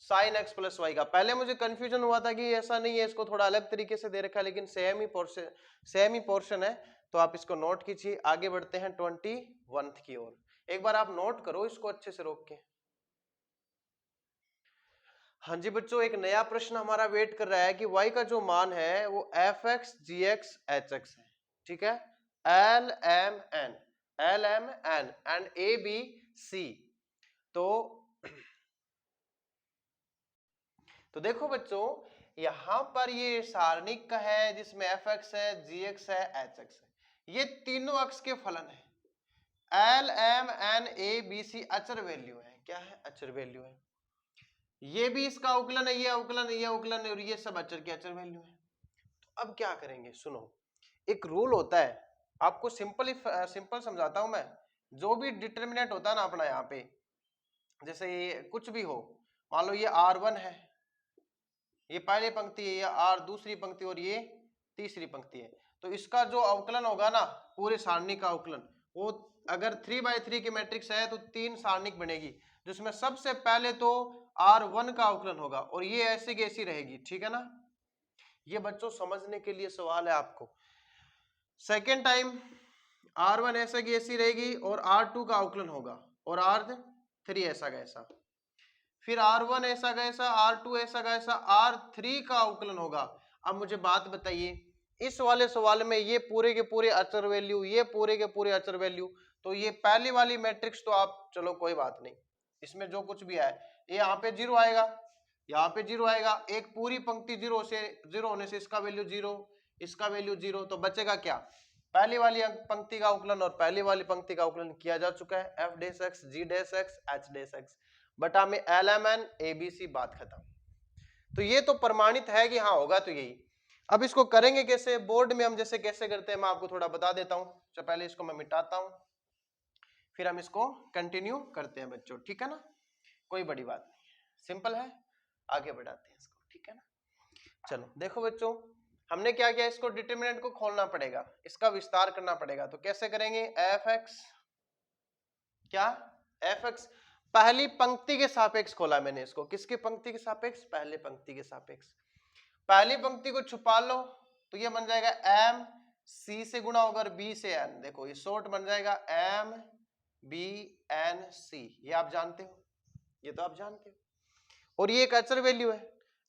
साइन एक्स प्लस वाई का। पहले मुझे कंफ्यूजन हुआ था कि ऐसा नहीं है, इसको थोड़ा अलग तरीके से दे रखा है, लेकिन सेम ही पोर्शन है, तो आप इसको नोट कीजिए। आगे बढ़ते हैं 21 की ओर, एक बार आप नोट करो इसको अच्छे से रोक के। हाँ जी बच्चों, एक नया प्रश्न हमारा वेट कर रहा है कि y का जो मान है वो F X G X H X है, ठीक है, L M N and A B C. तो देखो बच्चों, यहां पर ये सारणिक का है जिसमें एफ एक्स है, जी एक्स है, एच एक्स है, ये तीनों अक्ष के फलन है, L M N A B C अचर वैल्यू है, क्या है, अचर वैल्यू है, ये भी इसका अवकलन है, ये अवकलन है, ये अवकलन है, और ये सब अचर के अचर वैल्यू है। तो अब क्या करेंगे, सुनो, एक रूल होता है, आपको सिंपल समझाता हूं मैं, जो भी डिटर्मिनेंट होता है ना अपना, यहाँ पे जैसे ये कुछ भी हो, मान लो ये R1 है, ये पहली पंक्ति है, ये R दूसरी पंक्ति और ये तीसरी पंक्ति है, तो इसका जो अवकलन होगा ना, पूरे सारणी का अवकलन, वो अगर 3/3 की मैट्रिक्स है तो 3 सारणिक बनेगी, जिसमें सबसे पहले तो R1 का अवकलन होगा और ये ऐसी की ऐसी रहेगी, ठीक है ना। ये बच्चों समझने के लिए सवाल है आपको। सेकेंड टाइम R1 ऐसा की ऐसी रहेगी और R2 का अवकलन होगा और R3 ऐसा का ऐसा, फिर R1 ऐसा का ऐसा, R2 ऐसा का ऐसा, R3 का अवकलन होगा। अब मुझे बात बताइए, इस वाले सवाल में ये पूरे के पूरे अचर वैल्यू, ये पूरे के पूरे अचर वैल्यू, तो ये पहली वाली मैट्रिक्स तो आप चलो कोई बात नहीं, इसमें जो कुछ भी आए, ये यहाँ पे 0 आएगा, यहाँ पे 0 आएगा, एक पूरी पंक्ति 0 होने से इसका वैल्यू 0, इसका वैल्यू 0, तो बचेगा क्या, पहली वाली पंक्ति का अवकलन और पहली वाली पंक्ति का अवकलन किया जा चुका है, F dash X G dash X H dash X बटा में L M N A B C, बात खत्म। तो ये तो प्रमाणित है कि हाँ होगा तो यही। अब इसको करेंगे कैसे, बोर्ड में हम जैसे कैसे करते हैं मैं आपको थोड़ा बता देता हूं। तो पहले इसको मैं मिटाता हूं, फिर हम इसको कंटिन्यू करते हैं बच्चों, ठीक है ना, कोई बड़ी बात नहीं, सिंपल है, आगे बढ़ाते हैं इसको, ठीक है ना। चलो देखो बच्चों, हमने क्या किया, इसको डिटरमिनेंट को खोलना पड़ेगा, इसका विस्तार करना पड़ेगा। तो कैसे करेंगे, एफ एक्स क्या, एफ एक्स पहली पंक्ति के सापेक्ष खोला मैंने इसको, किसकी पंक्ति के सापेक्ष, पहले पंक्ति के सापेक्ष। पहली पंक्ति को छुपा लो तो ये बन जाएगा एम सी से गुणा होगा और बी से एन, देखो ये शॉर्ट बन जाएगा एम बी एन सी, ये आप जानते हो, ये तो आप जानते हो। और ये एक अचर वैल्यू है,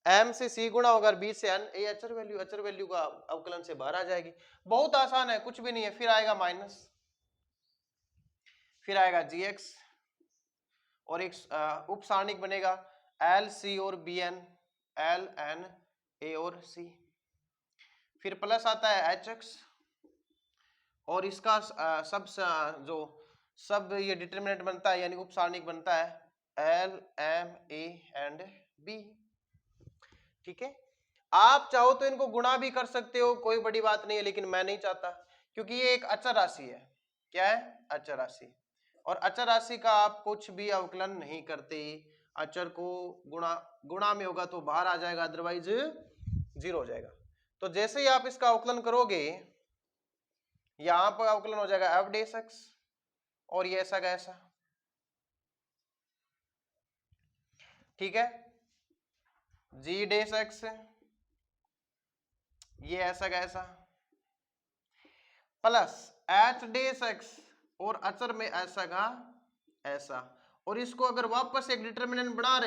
एम से सी गुणा होगा बी से एन, ये अचर वैल्यू का अवकलन से बाहर आ जाएगी। बहुत आसान है, कुछ भी नहीं है। फिर आएगा माइनस, फिर आएगा जी एक्स और एक उप सारणिक बनेगा एल सी और B N, L N A और सी। फिर प्लस आता है एच एक्स और इसका सब ये डिटरमिनेंट बनता है यानी उप सारणिक बनता है L M A and B, ठीक है। आप चाहो तो इनको गुणा भी कर सकते हो, कोई बड़ी बात नहीं है, लेकिन मैं नहीं चाहता क्योंकि ये एक अचर राशि है। क्या है, अचर राशि, और अचर राशि का आप कुछ भी अवकलन नहीं करते, अचर को गुणा में होगा तो बाहर आ जाएगा, अदरवाइज जीरो हो जाएगा। तो जैसे ही आप इसका अवकलन करोगे, यहां पर अवकलन हो जाएगा एफ डैश एक्स और ये ऐसा कैसा, ठीक है, जी डैश एक्स ये ऐसा कैसा, प्लस एच डैश एक्स और अचर में ऐसा का ऐसा। और इसको अगर वापस एक डिटरमिनेंट बना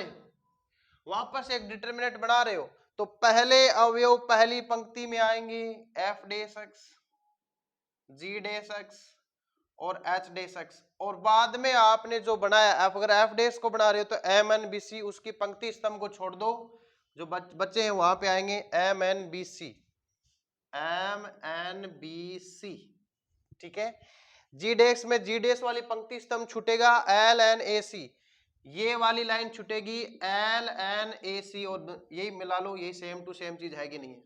रहे हो तो पहले अवयव पहली पंक्ति में आएंगे, F dash X G dash x और एच डैश एक्स, और बाद में आपने जो बनाया एफ, अगर एफ डैश को बना रहे हो तो एम एन बी सी, उसकी पंक्ति स्तंभ को छोड़ दो, जो बच्चे हैं वहां पे आएंगे M N B C, M N B C, ठीक है। जी डैश में जी डैश वाली पंक्ति स्तंभ छूटेगा एल एन ए सी, ये वाली लाइन छूटेगी एल एन ए सी, और यही मिला लो, यही सेम टू सेम चीज है कि नहीं है,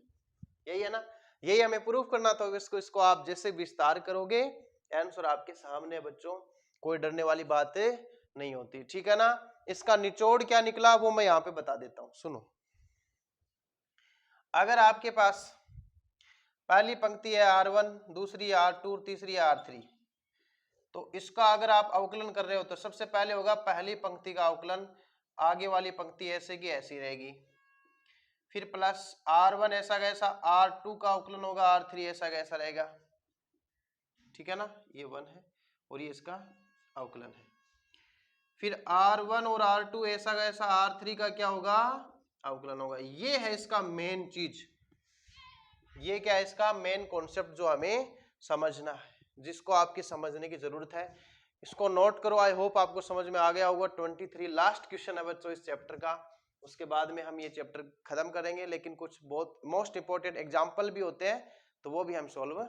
यही है ना, यही हमें प्रूफ करना था। इसको आप जैसे विस्तार करोगे आंसर आपके सामने बच्चों, कोई डरने वाली बात नहीं होती, ठीक है ना। इसका निचोड़ क्या निकला वो मैं यहां पे बता देता हूं, सुनो। अगर आपके पास पहली पंक्ति है R1, दूसरी R2, तीसरी R3, तो इसका अगर आप अवकलन कर रहे हो तो सबसे पहले होगा पहली पंक्ति का अवकलन, आगे वाली पंक्ति ऐसे की ऐसी रहेगी, फिर प्लस R1 ऐसा कैसा, R2 का अवकलन होगा, R3 ऐसा कैसा रहेगा, ठीक है ना, ये 1 है और ये इसका अवकलन है। फिर R1 और R2 ऐसा कैसा, R3 का क्या होगा, अवकलन होगा। ये है इसका मेन चीज, ये क्या है इसका मेन कॉन्सेप्ट जो हमें समझना है, जिसको आपकी समझने की जरूरत है। इसको नोट करो, आई होप आपको समझ में आ गया होगा। 23 लास्ट क्वेश्चन है बच्चों इस चैप्टर का, उसके बाद में हम ये चैप्टर खत्म करेंगे, लेकिन कुछ बहुत मोस्ट इंपोर्टेंट एग्जाम्पल भी होते हैं तो वो भी हम सॉल्व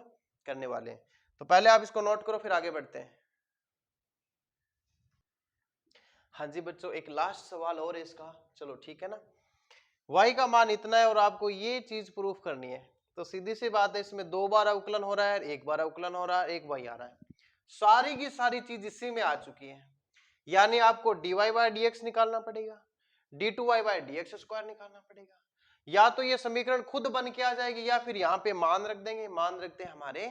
करने वाले हैं। तो पहले आप इसको नोट करो, फिर आगे बढ़ते हैं। हाँ जी बच्चों, एक लास्ट सवाल और है इसका, चलो ठीक है ना। y का मान इतना है और आपको ये चीज प्रूफ करनी है, तो सीधी सी बात है, इसमें 2 बार अवकलन हो रहा है, 1 बार अवकलन हो रहा है, 1 y आ रहा है, सारी की सारी चीज इसी में आ चुकी है। यानी आपको dy बाय dx निकालना पड़ेगा, d2y बाय dx स्क्वायर निकालना पड़ेगा, या तो ये समीकरण खुद बन के आ जाएगी या फिर यहाँ पे मान रख देंगे, मान रखते हमारे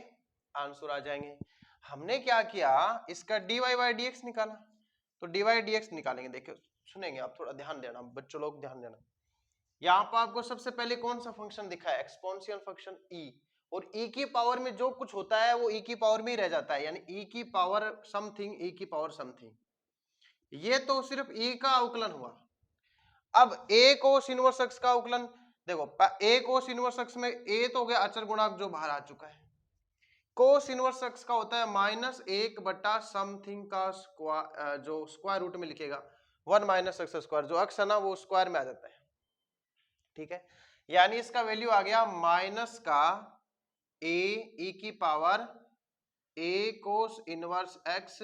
आंसर आ जाएंगे। हमने क्या किया, इसका dy बाय dx निकाला, तो dy dx निकालेंगे। देखिए सुनेंगे आप, थोड़ा ध्यान देना बच्चों, लोग ध्यान देना। यहाँ पर आपको सबसे पहले कौन सा फंक्शन दिखा है, एक्सपोनेंशियल फंक्शन e, और e की पावर में जो कुछ होता है वो e की पावर में ही रह जाता है, यानी e की पावर समथिंग, e की पावर समथिंग, ये तो सिर्फ e का अवकलन हुआ। अब a कोस इनवर्स x का अवकलन देखो, a कोस इनवर्स x में a तो हो गया अचर गुणांक जो बाहर आ चुका है, कोस इनवर्स x का होता है -1 बटा समथिंग का स्क्वायर, जो स्क्वायर रूट में लिखेगा 1 माइनस एक्स स्क्वायर, जो अक्स है ना वो स्क्वायर में आ जाता है, ठीक है। यानी इसका वैल्यू आ गया माइनस का ए की पावर ए कोस इनवर्स एक्स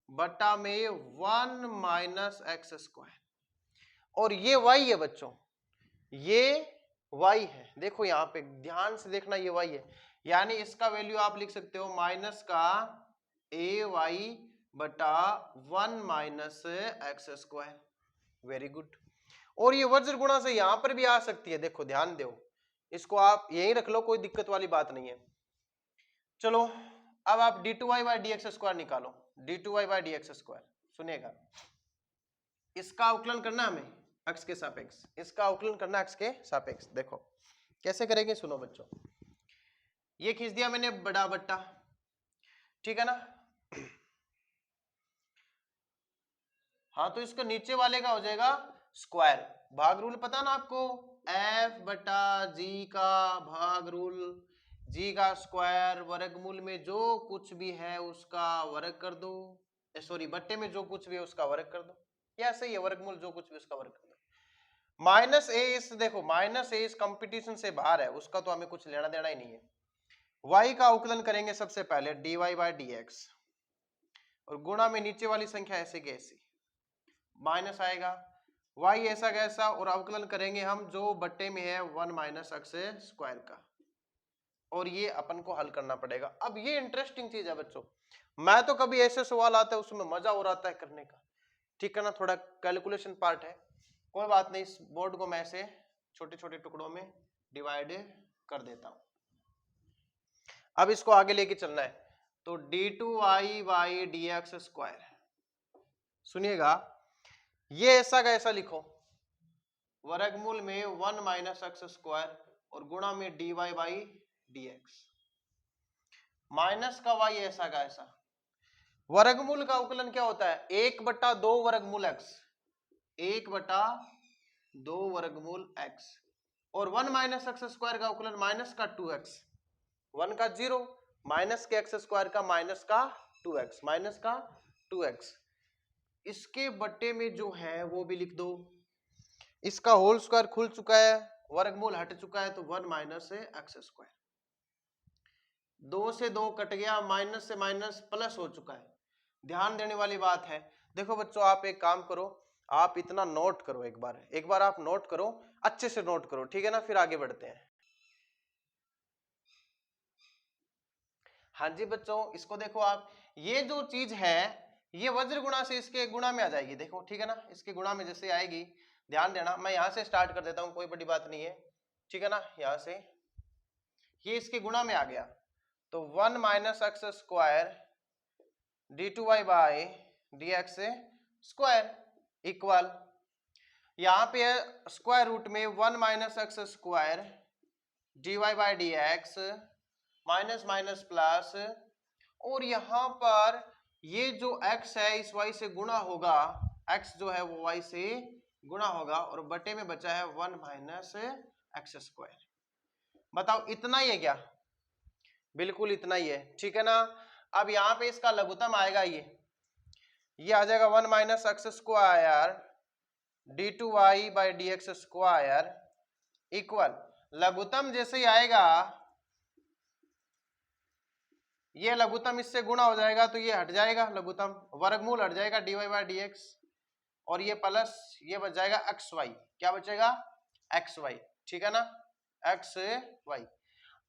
बटा में 1 माइनस एक्स स्क्वायर, और ये वाई है बच्चों, ये वाई है। देखो यहां पे ध्यान से देखना, ये वाई है, यानी इसका वैल्यू आप लिख सकते हो माइनस का ए वाई बटा 1 minus X square. Very good. और ये वज्र गुणा से यहां पर भी आ सकती है, देखो ध्यान दो, इसको आप यहीं रख लो, कोई दिक्कत वाली बात नहीं है। चलो अब आप d2y by D X square निकालो, d2y by D X square. सुनिएगा, इसका अवकलन करना हमें x के सापेक्ष, इसका अवकलन करना x के सापेक्ष। देखो कैसे करेंगे, सुनो बच्चों, ये खींच दिया मैंने बड़ा बट्टा, ठीक है ना। हाँ तो इसका नीचे वाले का हो जाएगा स्क्वायर, भाग रूल पता ना आपको, f बटा g का भाग रूल, g का स्क्वायर, वर्गमूल में जो कुछ भी है उसका वर्ग कर दो, सॉरी बट्टे में जो कुछ भी है उसका वर्ग कर दो, या सही है, वर्गमूल जो कुछ भी उसका वर्ग कर दो। माइनस ए इस, देखो माइनस ए इस कंपटीशन से बाहर है, उसका तो हमें कुछ लेना देना ही नहीं है। y का अवकलन करेंगे सबसे पहले dy बाई डी एक्स, और गुणा में नीचे वाली संख्या ऐसे की ऐसी, माइनस आएगा, y ऐसा कैसा, और अवकलन करेंगे हम जो बट्टे में है 1 माइनस एक्स स्क्वायर का, और ये अपन को हल करना पड़ेगा। अब ये इंटरेस्टिंग चीज है बच्चों, मैं तो कभी ऐसे सवाल आता है उसमें मजा हो रहा है करने का, ठीक है ना, थोड़ा कैलकुलेशन पार्ट है, कोई बात नहीं, इस बोर्ड को मैं ऐसे छोटे छोटे टुकड़ों में डिवाइड कर देता हूं। अब इसको आगे लेके चलना है, तो d2y by D X square, सुनिएगा, ये ऐसा का ऐसा लिखो, वर्गमूल में 1 माइनस एक्स स्क्वायर और गुणा में dy by D X, minus का y ऐसा का ऐसा, वर्गमूल का अवकलन क्या होता है, 1/2 वर्गमूल x, 1/2 वर्गमूल x, और 1 माइनस एक्स स्क्वायर का अवकलन माइनस का 2x, 1 का 0 माइनस के एक्स स्क्वायर का माइनस का 2x, माइनस का 2x, इसके बट्टे में जो है वो भी लिख दो, इसका होल स्क्वायर खुल चुका है, वर्गमूल हट चुका है, तो 1 माइनस एक्स स्क्वायर, 2 से 2 कट गया, माइनस से माइनस प्लस हो चुका है। ध्यान देने वाली बात है, देखो बच्चों आप एक काम करो, आप इतना नोट करो, एक बार आप नोट करो, अच्छे से नोट करो, ठीक है ना, फिर आगे बढ़ते हैं। हाँ जी बच्चों, इसको देखो आप, ये जो चीज है ये वज्र गुणा से इसके गुणा में आ जाएगी, देखो ठीक है ना, इसके गुणा में जैसे आएगी, ध्यान देना, मैं यहां से स्टार्ट कर देता हूं, कोई बड़ी बात नहीं है, ठीक है ना, यहां से ये इसके गुणा में आ गया, तो 1 minus X square d2y by D X square equal, यहां पे है स्क्वायर रूट में 1 minus X square dy by D X minus minus plus, और यहां पर ये जो x है इस y से गुणा होगा, x जो है वो y से गुणा होगा, और बटे में बचा है 1 माइनस एक्स स्क्वायर। बताओ इतना ही है क्या, बिल्कुल इतना ही है, ठीक है ना। अब यहाँ पे इसका लघुत्तम आएगा, ये आ जाएगा 1 minus X square d2y by D X square equal, लघुत्तम जैसे ही आएगा ये लघुत्तम इससे गुणा हो जाएगा, तो ये हट जाएगा लघुत्तम, वर्गमूल हट जाएगा dy बाई डी एक्स, और ये प्लस ये बच जाएगा एक्स वाई, क्या बचेगा एक्स वाई, ठीक है ना, एक्स वाई।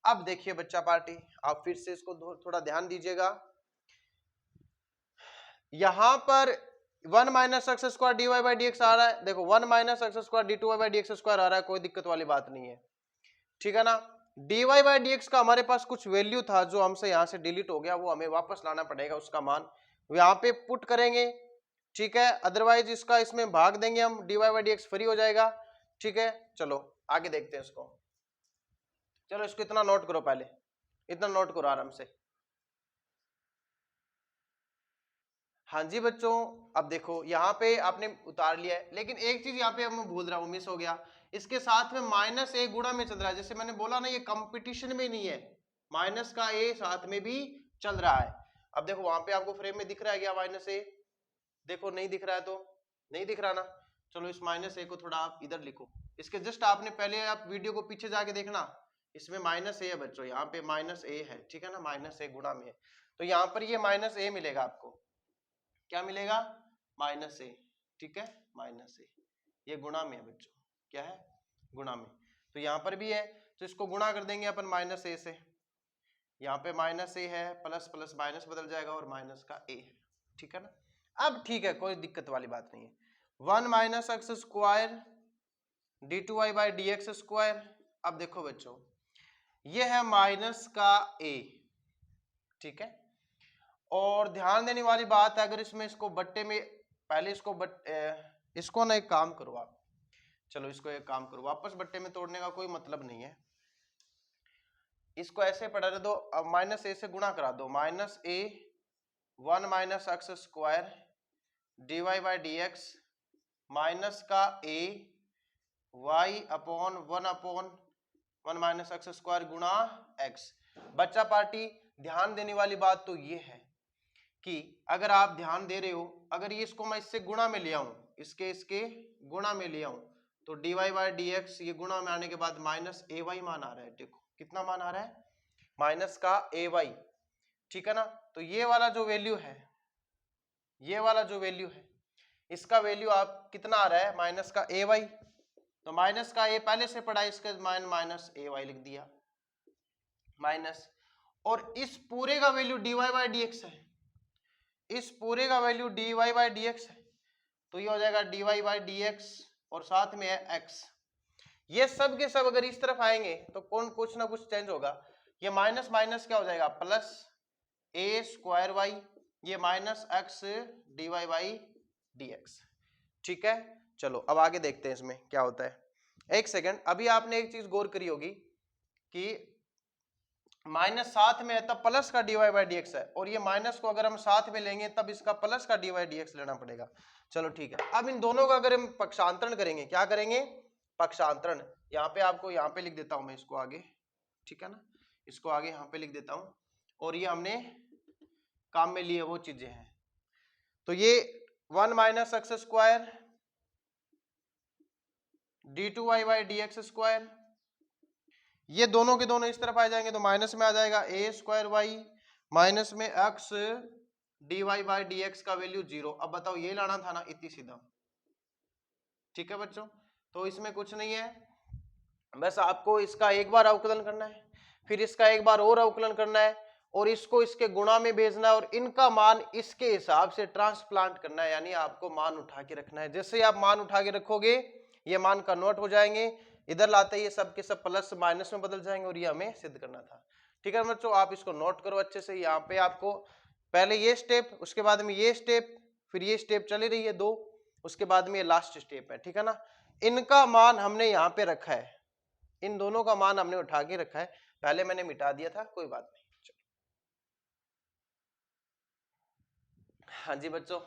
अब देखिए बच्चा पार्टी, आप फिर से इसको थोड़ा ध्यान दीजिएगा, यहां पर 1 minus X square D Y by D X आ रहा है, देखो 1 minus X square D two Y by D X square आ रहा है, कोई दिक्कत वाली बात नहीं है, ठीक है ना। D Y by D X का हमारे पास कुछ वैल्यू था जो हमसे यहां से डिलीट हो गया, वो हमें वापस लाना पड़ेगा, उसका मान यहां पे पुट करेंगे, ठीक है, अदरवाइज इसका इसमें भाग देंगे हम, D Y by D X free हो जाएगा, ठीक है। चलो आगे देखते हैं इसको, चलो इसको इतना नोट करो, पहले इतना नोट करो आराम से। हाँ जी बच्चों, अब देखो यहाँ पे आपने उतार लिया है, लेकिन एक चीज यहाँ पे मैं भूल रहा हूँ, मिस हो गया, इसके साथ में माइनस ए गुणा में चल रहा है, जैसे मैंने बोला ना ये कंपटीशन में नहीं है, माइनस का ए साथ में भी चल रहा है। अब देखो वहां पे आपको फ्रेम में दिख रहा है क्या माइनस ए, देखो नहीं दिख रहा है तो नहीं दिख रहा ना, चलो इस माइनस ए को थोड़ा आप इधर लिखो, इसके जस्ट आपने पहले आप वीडियो को पीछे जाके देखना, इसमें माइनस ए है बच्चों, यहाँ पे माइनस ए है, ठीक है ना, माइनस ए गुणा में है, तो यहाँ पर ये माइनस ए मिलेगा आपको, क्या मिलेगा, माइनस ए, ठीक है, माइनस ए, ये गुणा में है बच्चों, क्या है, गुणा में, तो यहाँ पर भी है, तो इसको गुणा कर देंगे अपन माइनस ए से, यहाँ पे माइनस ए है, प्लस प्लस माइनस बदल जाएगा और माइनस का ए है, ठीक है ना। अब ठीक है, कोई दिक्कत वाली बात नहीं है, 1 minus X square D two Y by D X square. अब देखो बच्चों, ये है माइनस का ए, ठीक है, और ध्यान देने वाली बात है, अगर इसमें इसको बट्टे में पहले इसको ना एक काम करो आप, चलो इसको एक काम करो, वापस बट्टे में तोड़ने का कोई मतलब नहीं है, इसको ऐसे पढ़ा दो, अब माइनस ए से गुणा करा दो, minus A 1 minus X square D Y by D X minus का A Y upon 1 minus X square गुणा एक्स। बच्चा पार्टी ध्यान देने वाली बात तो ये है कि अगर आप ध्यान दे रहे हो, अगर ये इसको मैं इससे गुणा में ले आऊं, इसके गुणा में ले आऊं, तो D Y by D X ये गुणा में आने के बाद माइनस ए वाई मान आ रहा है, देखो कितना मान आ रहा है, माइनस का ए वाई, ठीक है ना। तो ये वाला जो वैल्यू है, ये वाला जो वैल्यू है, इसका वैल्यू आप कितना आ रहा है, माइनस का ए वाई, तो माइनस का ए पहले से पढ़ा, इसका माइनस ए वाई लिख दिया, माइनस, और इस पूरे का value D Y by D X है, इस पूरे का value D Y by D X है, तो ये हो जाएगा D Y by D X और साथ में है एक्स। ये सब के सब अगर इस तरफ आएंगे तो कौन कुछ ना कुछ चेंज होगा, ये माइनस माइनस क्या हो जाएगा, प्लस ए स्क्वायर वाई, ये minus X D Y by D X, ठीक है। चलो अब आगे देखते हैं इसमें क्या होता है। एक सेकंड, अभी आपने एक चीज गौर करी होगी कि माइनस साथ में है तब प्लस का D Y by D X है, और ये माइनस को अगर हम साथ में लेंगे तब इसका प्लस का डी वाई डी एक्स लेना पड़ेगा। चलो ठीक है, अब इन दोनों का अगर हम पक्षांतरण करेंगे, क्या करेंगे, पक्षांतरण, यहाँ पे आपको यहाँ पे लिख देता हूं मैं इसको आगे, ठीक है ना, इसको आगे यहाँ पे लिख देता हूं, और ये हमने काम में लिए वो चीजें हैं, तो ये 1 minus X square D two Y by D X square, ये दोनों के दोनों इस तरफ आ जाएंगे तो माइनस में आ जाएगा ए स्क्वायर वाई, माइनस में X D Y by D X का वैल्यू 0। अब बताओ ये लाना था ना, इतनी सीधा, ठीक है बच्चों, तो इसमें कुछ नहीं है, बस आपको इसका एक बार अवकलन करना है, फिर इसका एक बार और अवकलन करना है, और इसको इसके गुणा में भेजना है, और इनका मान इसके हिसाब से ट्रांसप्लांट करना है, यानी आपको मान उठा के रखना है। जैसे आप मान उठा के रखोगे ये मान कन्वर्ट हो जाएंगे, इधर लाते ही ये सब के सब प्लस माइनस में बदल जाएंगे, और ये हमें सिद्ध करना था, ठीक है बच्चों। आप इसको नोट करो अच्छे से, यहाँ पे आपको पहले ये स्टेप, उसके बाद में ये स्टेप, फिर ये स्टेप चली रही है 2, उसके बाद में ये लास्ट स्टेप है, ठीक है ना। इनका मान हमने यहाँ पे रखा है, इन दोनों का मान हमने उठा के रखा है, पहले मैंने मिटा दिया था, कोई बात नहीं। हाँ जी बच्चों,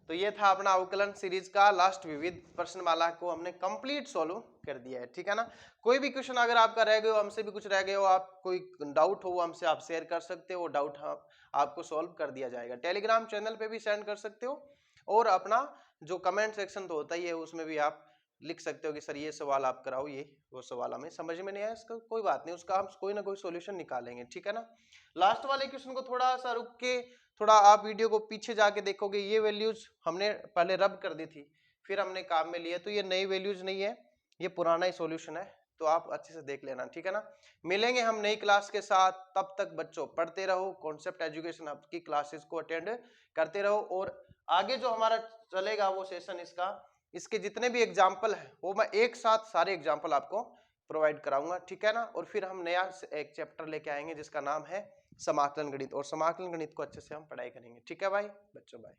तो ये था अपना अवकलन सीरीज का लास्ट विविध प्रश्नमाला को हमने कंप्लीट सॉल्व कर दिया है, ठीक है ना। कोई भी क्वेश्चन अगर आपका रह गए हो, हमसे भी कुछ रह गए हो, आप कोई डाउट हो वो हमसे आप शेयर कर सकते हो, डाउट आपको सॉल्व कर दिया जाएगा। टेलीग्राम चैनल पे भी सेंड कर सकते हो, और अपना जो कमेंट सेक्शन तो होता ही है उसमें भी आप लिख सकते हो कि सर ये सवाल आप कराओ, ये वो सवाल हमें समझ में नहीं आया, इसका कोई बात नहीं, उसका हम कोई ना कोई सोल्यूशन निकालेंगे, ठीक है ना। लास्ट वाले क्वेश्चन को थोड़ा सा रुक के, थोड़ा आप वीडियो को पीछे जाके देखोगे, ये वैल्यूज हमने पहले रब कर दी थी, फिर हमने काम में लिया, तो ये नई वैल्यूज नहीं है, ये पुराना ही सॉल्यूशन है, तो आप अच्छे से देख लेना, ठीक है ना। मिलेंगे हम नई क्लास के साथ, तब तक बच्चों पढ़ते रहो, कॉन्सेप्ट एजुकेशन हब की क्लासेस को अटेंड करते रहो, और आगे जो हमारा चलेगा वो सेशन इसके जितने भी एग्जाम्पल है वो मैं एक साथ सारे एग्जाम्पल आपको प्रोवाइड कराऊंगा, ठीक है ना। और फिर हम नया एक चैप्टर लेके आएंगे जिसका नाम है समाकलन गणित, और समाकलन गणित को अच्छे से हम पढ़ाई करेंगे, ठीक है भाई बच्चों, बाय।